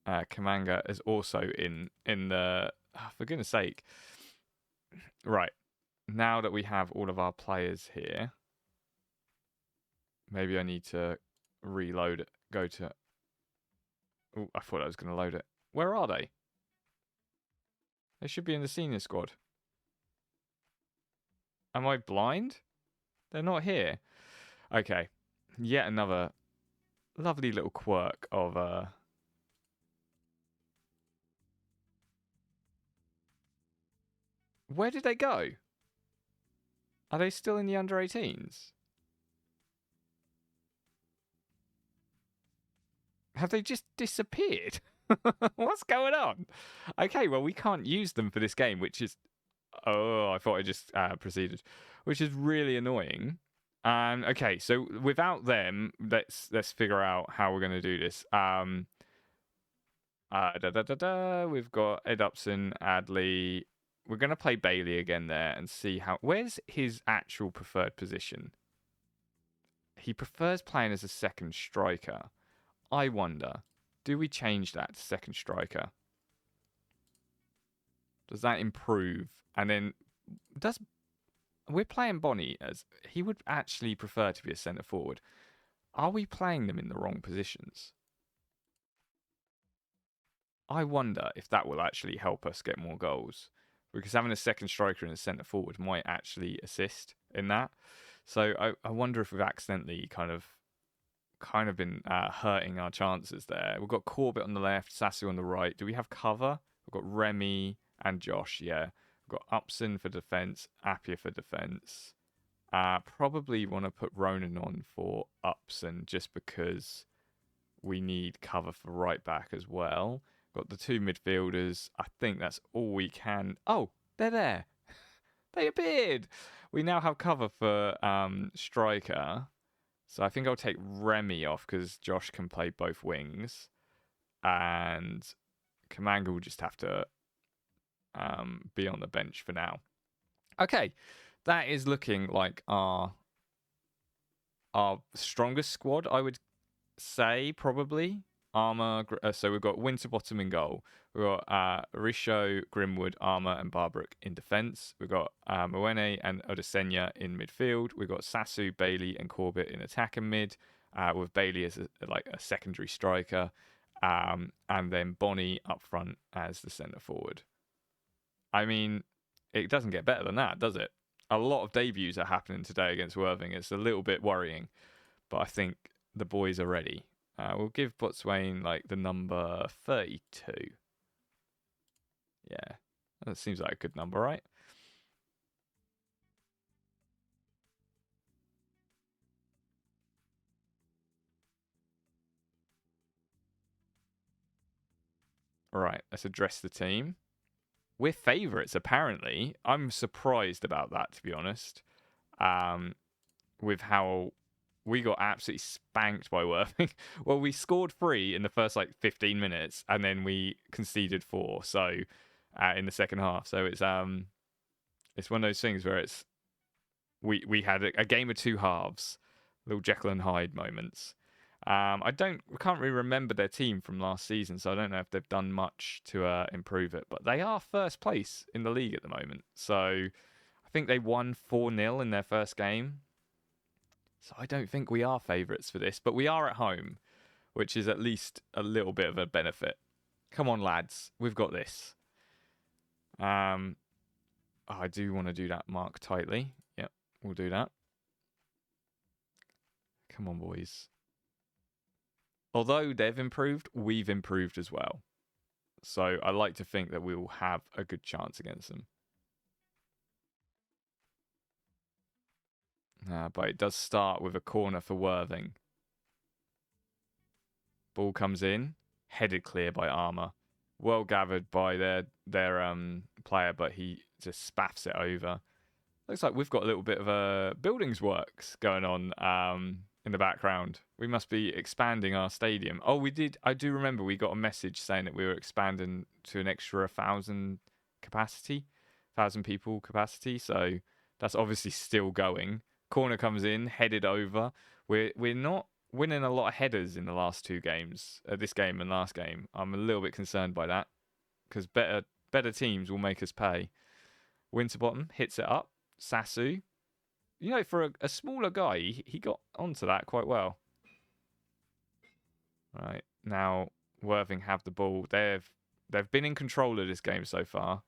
S1: Kamanga is also in the. Oh, for goodness sake! Right, now that we have all of our players here, maybe I need to reload it. Go to. Oh, I thought I was going to load it. Where are they? They should be in the senior squad. Am I blind? They're not here. Okay, yet another lovely little quirk of Where did they go? Are they still in the under 18s? Have they just disappeared? What's going on? Okay, well, we can't use them for this game, which is. Oh, I thought I just proceeded, which is really annoying. Okay, so without them, let's figure out how we're going to do this. We've got Ed Upson, Adley. We're going to play Bailey again there and see how. Where's his actual preferred position? He prefers playing as a second striker. I wonder, do we change that to second striker? Does that improve? And then does we're playing Bonnie as he would actually prefer to be a centre forward. Are we playing them in the wrong positions? I wonder if that will actually help us get more goals. Because having a second striker and a centre forward might actually assist in that. So I wonder if we've accidentally kind of been hurting our chances there. We've got Corbett on the left, Sasu on the right. Do we have cover? We've got Remy and Josh, yeah. We've got Upson for defence, Appiah for defence. Probably want to put Ronan on for Upson just because we need cover for right back as well. Got the two midfielders. I think that's all we can. Oh, they're there. They appeared. We now have cover for striker. So I think I'll take Remy off because Josh can play both wings. And Kamanga will just have to be on the bench for now. Okay, that is looking like our strongest squad, I would say, probably. Armour, so we've got Winterbottom in goal. We've got Risho, Grimwood, Armour, and Barbrook in defence. We've got Mwene and Odesenya in midfield. We've got Sasu, Bailey, and Corbett in attack and mid, with Bailey as a secondary striker, and then Bonnie up front as the centre forward. I mean, it doesn't get better than that, does it? A lot of debuts are happening today against Worthing. It's a little bit worrying, but I think the boys are ready. We'll give Botswain the number 32. Yeah, that seems like a good number, right? All right, let's address the team. We're favourites, apparently. I'm surprised about that, to be honest. With how we got absolutely spanked by Worthing. Well, we scored 3 in the first 15 minutes, and then we conceded 4. So in the second half, so it's one of those things where it's we had a game of two halves, little Jekyll and Hyde moments. I can't really remember their team from last season, so I don't know if they've done much to improve it. But they are first place in the league at the moment, so I think they won 4-0 in their first game. So I don't think we are favourites for this, but we are at home, which is at least a little bit of a benefit. Come on, lads, we've got this. I do want to do that mark tightly. Yep, we'll do that. Come on, boys. Although they've improved, we've improved as well. So I like to think that we will have a good chance against them. But it does start with a corner for Worthing. Ball comes in, headed clear by Armour. Well gathered by their player, but he just spaffs it over. Looks like we've got a little bit of a buildings works going on in the background. We must be expanding our stadium. Oh, we did. I do remember we got a message saying that we were expanding to an extra 1,000 capacity, 1,000 people capacity. So that's obviously still going. Corner comes in, headed over. We're not winning a lot of headers in the last two games, this game and last game. I'm a little bit concerned by that because better teams will make us pay. Winterbottom hits it up. Sasu, you know, for a smaller guy, he got onto that quite well. Right now, Worthing have the ball. They've been in control of this game so far.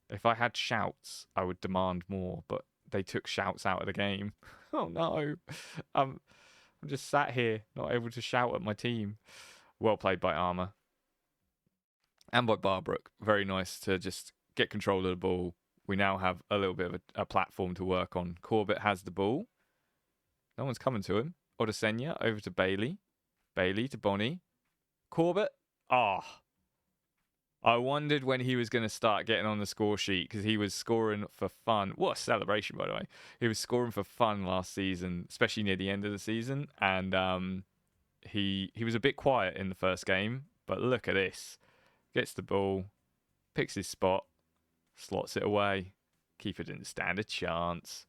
S1: If I had shouts, I would demand more, but they took shouts out of the game. Oh no, I'm just sat here, not able to shout at my team. Well played by Armour and by Barbrook. Very nice to just get control of the ball. We now have a little bit of a platform to work on. Corbett has the ball. No one's coming to him. Odesenya over to Bailey. Bailey to Bonnie. Corbett. Ah. I wondered when he was going to start getting on the score sheet because he was scoring for fun. What a celebration, by the way. He was scoring for fun last season, especially near the end of the season. And he was a bit quiet in the first game. But look at this. Gets the ball. Picks his spot. Slots it away. Keeper didn't stand a chance.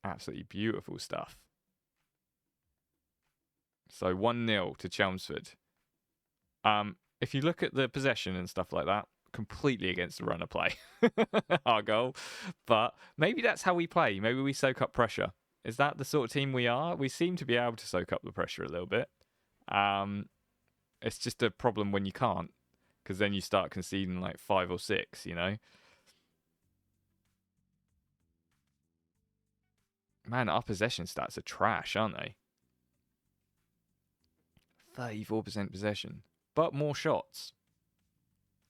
S1: Absolutely beautiful stuff. So 1-0 to Chelmsford. If you look at the possession and stuff like that, completely against the runner play. Our goal. But maybe that's how we play. Maybe we soak up pressure. Is that the sort of team we are? We seem to be able to soak up the pressure a little bit. It's just a problem when you can't. Because then you start conceding like 5 or 6, you know? Man, our possession stats are trash, aren't they? 34% possession. But more shots.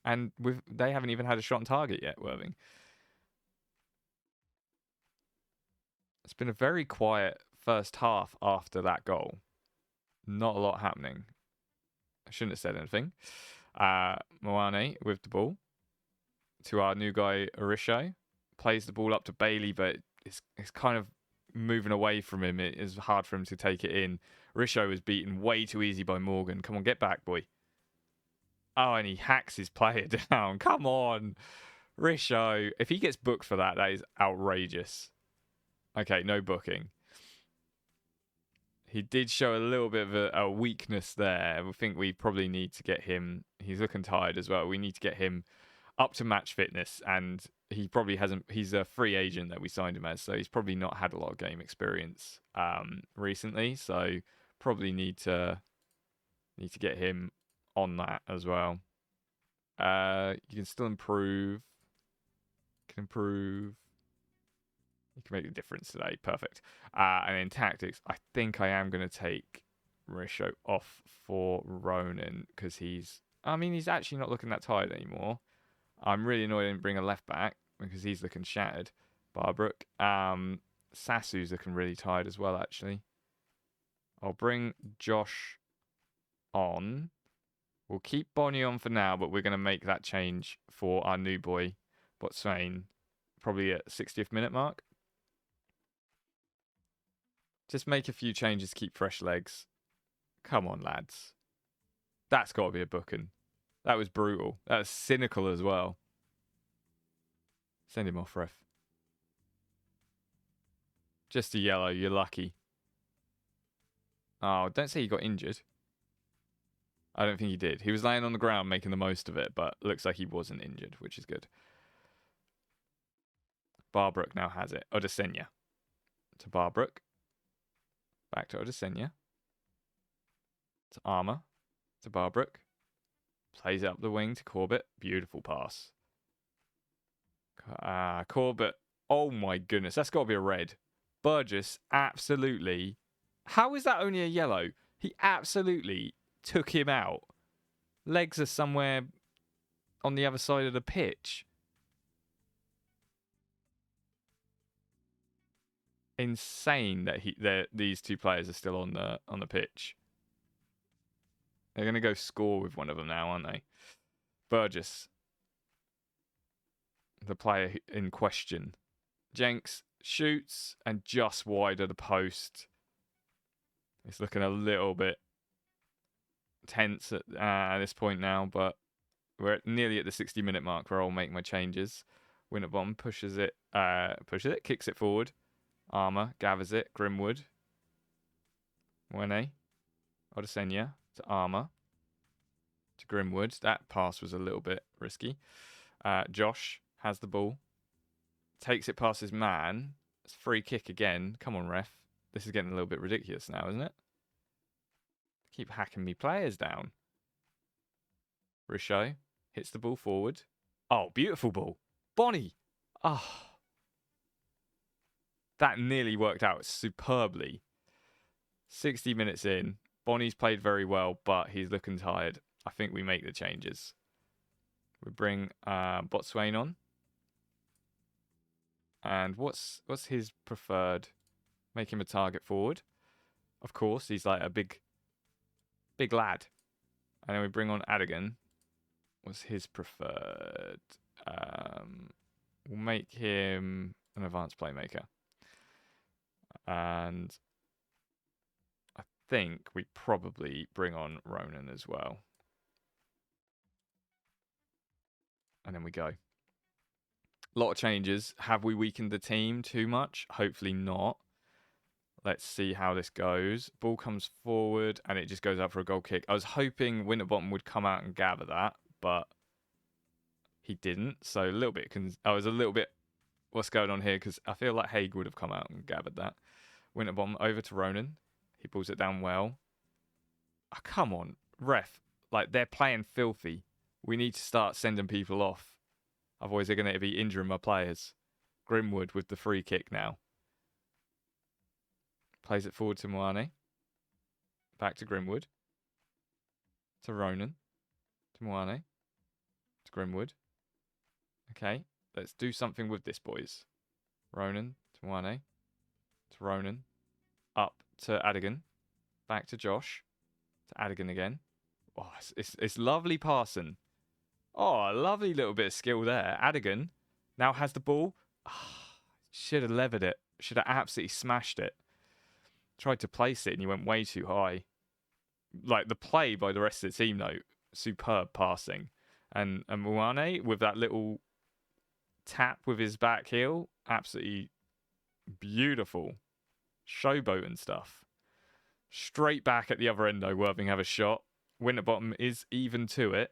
S1: And they haven't even had a shot on target yet, Worthing. It's been a very quiet first half after that goal. Not a lot happening. I shouldn't have said anything. Moane with the ball to our new guy, Orisho. Plays the ball up to Bailey, but it's kind of moving away from him. It is hard for him to take it in. Orisho was beaten way too easy by Morgan. Come on, get back, boy. Oh, and he hacks his player down. Come on. Risho. If he gets booked for that, that is outrageous. Okay, no booking. He did show a little bit of a weakness there. I think we probably need to get him. He's looking tired as well. We need to get him up to match fitness, and he probably hasn't. He's a free agent that we signed him as, so he's probably not had a lot of game experience recently. So probably need to get him on that as well. You can still improve. Can improve. You can make a difference today. Perfect. And in tactics, I think I am going to take Risho off for Ronan because he's actually not looking that tired anymore. I'm really annoyed I didn't bring a left back because he's looking shattered. Barbrook. Sasu's looking really tired as well, actually. I'll bring Josh on. We'll keep Bonnie on for now, but we're going to make that change for our new boy, Botswain, probably at 60th minute mark. Just make a few changes, keep fresh legs. Come on, lads. That's got to be a booking. That was brutal. That was cynical as well. Send him off, ref. Just a yellow, you're lucky. Oh, don't say he got injured. I don't think he did. He was laying on the ground making the most of it, but looks like he wasn't injured, which is good. Barbrook now has it. Odesenya to Barbrook. Back to Odesenya. To Armour. To Barbrook. Plays it up the wing to Corbett. Beautiful pass. Corbett. Oh my goodness. That's got to be a red. Burgess absolutely. How is that only a yellow? He absolutely took him out. Legs are somewhere on the other side of the pitch. Insane that these two players are still on the pitch. They're going to go score with one of them now, aren't they? Burgess. the player in question. Jenks shoots and just wide of the post. It's looking a little bit tense at this point now, but we're nearly at the 60-minute mark where I'll make my changes. Winterbottom pushes it, kicks it forward. Armour gathers it. Grimwood. Wene. Odesenya to Armour. To Grimwood. That pass was a little bit risky. Josh has the ball. Takes it past his man. It's free kick again. Come on, ref. This is getting a little bit ridiculous now, isn't it? Keep hacking me players down. Richaud hits the ball forward. Oh, beautiful ball. Bonnie. Oh. That nearly worked out superbly. 60 minutes in. Bonnie's played very well, but he's looking tired. I think we make the changes. We bring Botswain on. And what's his preferred? Make him a target forward. Of course, he's like a big lad. And then we bring on Adigan. What's his preferred? We'll make him an advanced playmaker. And I think we probably bring on Ronan as well. And then we go. A lot of changes. Have we weakened the team too much? Hopefully not. Let's see how this goes. Ball comes forward and it just goes out for a goal kick. I was hoping Winterbottom would come out and gather that, but he didn't. So a little bit. I was a little bit, what's going on here? Because I feel like Haig would have come out and gathered that. Winterbottom over to Ronan. He pulls it down well. Oh, come on, ref. Like, they're playing filthy. We need to start sending people off. Otherwise, they're going to be injuring my players. Grimwood with the free kick now. Plays it forward to Moane. Back to Grimwood. To Ronan. To Moane. To Grimwood. Okay, let's do something with this, boys. Ronan to Moane. To Ronan. Up to Adigan. Back to Josh. To Adigan again. Oh, it's lovely passing. Oh, a lovely little bit of skill there. Adigan now has the ball. Oh, should have levered it. Should have absolutely smashed it. Tried to place it and he went way too high. Like, the play by the rest of the team, though, superb passing. And Moane with that little tap with his back heel, absolutely beautiful. Showboat and stuff. Straight back at the other end, though, Worthing have a shot. Winterbottom is even to it.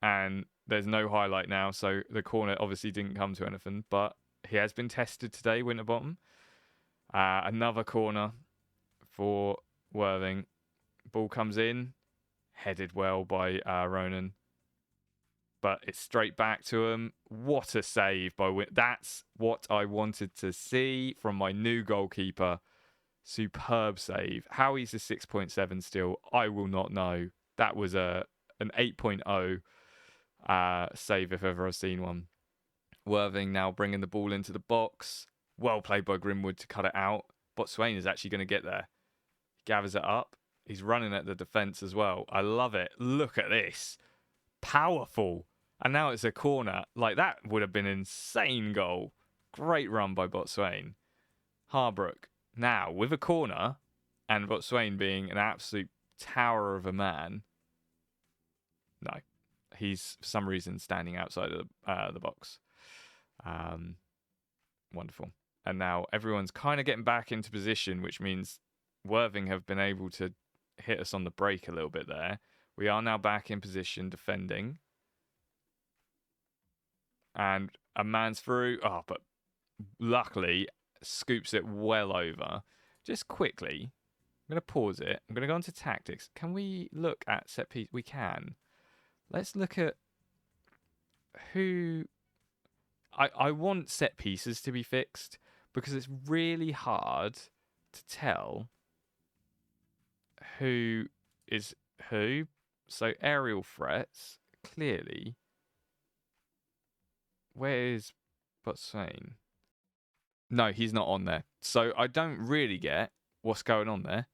S1: And there's no highlight now, so the corner obviously didn't come to anything. But he has been tested today, Winterbottom. Another corner for Worthing. Ball comes in. Headed well by Ronan. But it's straight back to him. What a save by Win. That's what I wanted to see from my new goalkeeper. Superb save. How he's a 6.7 still, I will not know. That was an 8.0 save if ever I've seen one. Worthing now bringing the ball into the box. Well played by Grimwood to cut it out. Botswain is actually going to get there. He gathers it up. He's running at the defence as well. I love it. Look at this. Powerful. And now it's a corner. Like, that would have been an insane goal. Great run by Botswain. Harbrook now with a corner, and Botswain being an absolute tower of a man. No, he's for some reason standing outside of the box. Wonderful. And now everyone's kind of getting back into position, which means Worthing have been able to hit us on the break a little bit there. We are now back in position defending. And a man's through. Oh, but luckily scoops it well over. Just quickly, I'm going to pause it. I'm going to go into tactics. Can we look at set piece? We can. Let's look at who... I want set pieces to be fixed because it's really hard to tell who is who. So aerial threats, clearly. Where is Botswain? No, he's not on there. So I don't really get what's going on there.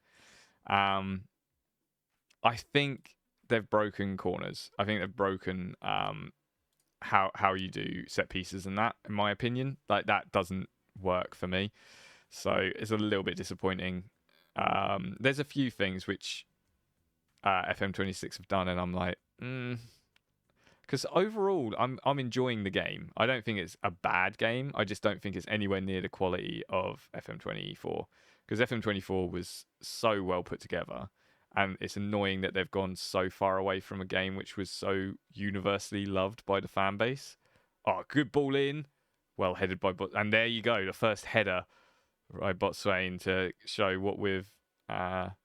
S1: I think they've broken corners. I think they've broken how you do set pieces and that, in my opinion. Like that doesn't work for me. So it's a little bit disappointing. There's a few things which FM26 have done, and I'm like, because overall, I'm enjoying the game. I don't think it's a bad game. I just don't think it's anywhere near the quality of FM24, because FM24 was so well put together, and it's annoying that they've gone so far away from a game which was so universally loved by the fan base. Oh, good ball in, well headed by and there you go, the first header by Botswain to show what we've got.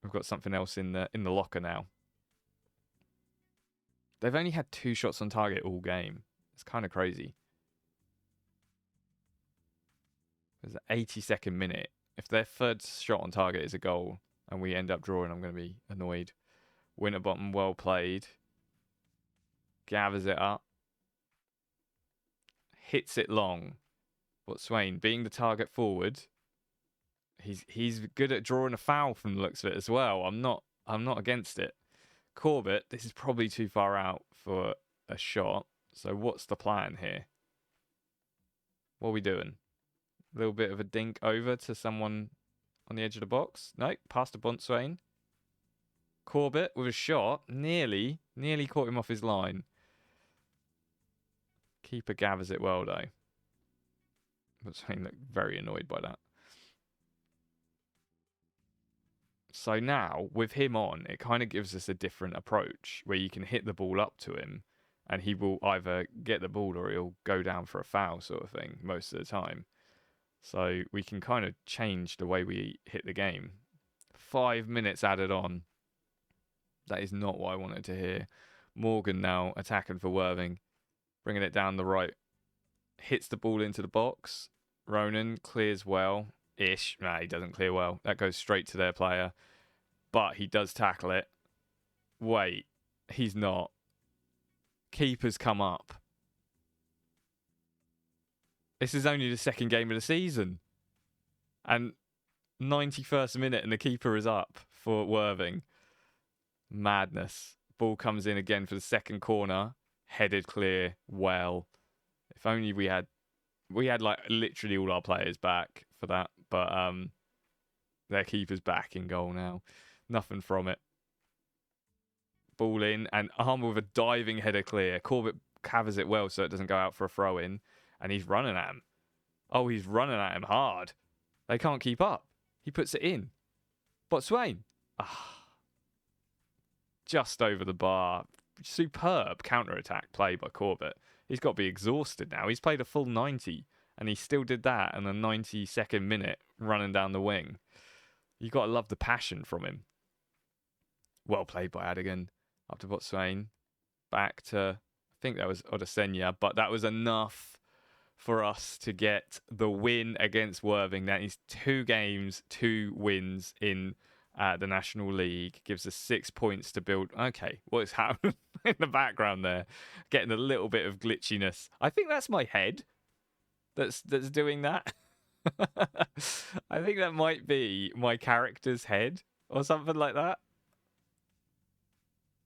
S1: We've got something else in the locker now. They've only had 2 shots on target all game. It's kind of crazy. There's an 82nd minute. If their third shot on target is a goal and we end up drawing, I'm going to be annoyed. Winterbottom, well played. Gathers it up. Hits it long. But Swain, being the target forward, he's good at drawing a foul from the looks of it as well. I'm not against it. Corbett, this is probably too far out for a shot. So what's the plan here? What are we doing? A little bit of a dink over to someone on the edge of the box. No, past to Bontswain. Corbett with a shot. Nearly caught him off his line. Keeper gathers it well, though. Bontswain looked very annoyed by that. So now, with him on, it kind of gives us a different approach where you can hit the ball up to him and he will either get the ball or he'll go down for a foul sort of thing most of the time. So we can kind of change the way we hit the game. 5 minutes added on. That is not what I wanted to hear. Morgan now attacking for Worthing. Bringing it down the right. Hits the ball into the box. Ronan clears well. Ish. Nah, he doesn't clear well. That goes straight to their player. But he does tackle it. Wait, he's not. Keeper's come up. This is only the second game of the season. And 91st minute and the keeper is up for Worthing. Madness. Ball comes in again for the second corner. Headed clear. Well. If only we had like literally all our players back for that. But their keeper's back in goal now. Nothing from it. Ball in and Armour with a diving header clear. Corbett covers it well so it doesn't go out for a throw in. And he's running at him. Oh, he's running at him hard. They can't keep up. He puts it in. Botswain. Just over the bar. Superb counter-attack play by Corbett. He's got to be exhausted now. He's played a full 90 and he still did that in the 92nd minute running down the wing. You got to love the passion from him. Well played by Adigan. Up to Botswain. Back to, I think that was Odesenya, but that was enough for us to get the win against Worthing. That is 2 games, 2 wins in the National League. Gives us 6 points to build. Okay, what is happening in the background there? Getting a little bit of glitchiness. I think that's my head that's doing that. I think that might be my character's head or something like that.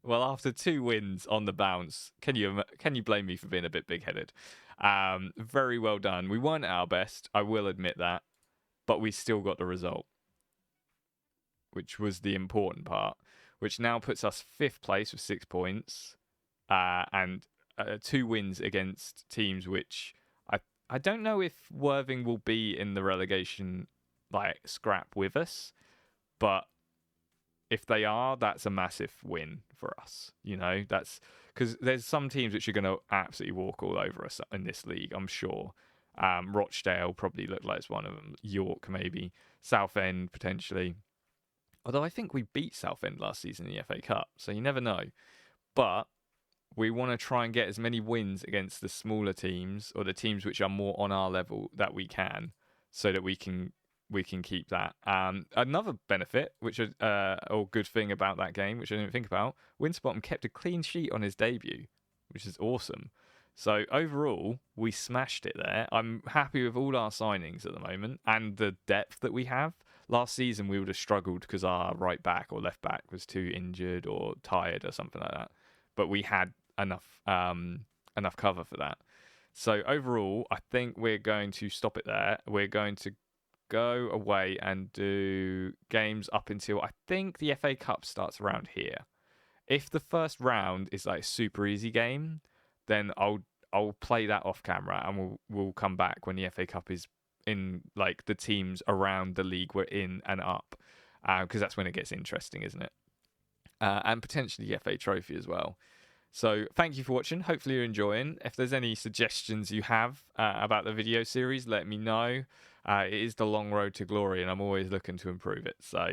S1: Well, after 2 wins on the bounce, can you blame me for being a bit big-headed? Very well done. We weren't at our best, I will admit that, but we still got the result, which was the important part, which now puts us 5th place with 6 points and 2 wins against teams which I don't know if Worthing will be in the relegation like scrap with us, but if they are, that's a massive win for us. You know, that's because there's some teams which are going to absolutely walk all over us in this league, I'm sure. Rochdale probably looked like it's one of them. York, maybe. Southend, potentially. Although I think we beat Southend last season in the FA Cup, so you never know. But we want to try and get as many wins against the smaller teams or the teams which are more on our level that we can, so that we can keep that. Another benefit, which or good thing about that game, which I didn't think about, Winterbottom kept a clean sheet on his debut, which is awesome. So overall, we smashed it there. I'm happy with all our signings at the moment and the depth that we have. Last season, we would have struggled because our right back or left back was too injured or tired or something like that. but we had enough cover for that. So overall, I think we're going to stop it there. We're going to go away and do games up until I think the FA Cup starts around here. If the first round is like a super easy game, then I'll play that off camera and we'll come back when the FA Cup is in, like the teams around the league we're in and up, because that's when it gets interesting, isn't it? And potentially the FA Trophy as well. So thank you for watching. Hopefully you're enjoying. If there's any suggestions you have about the video series, let me know. It is the long road to glory, and I'm always looking to improve it. So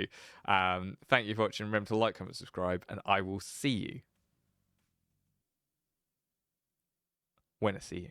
S1: thank you for watching. Remember to like, comment, subscribe, and I will see you when I see you.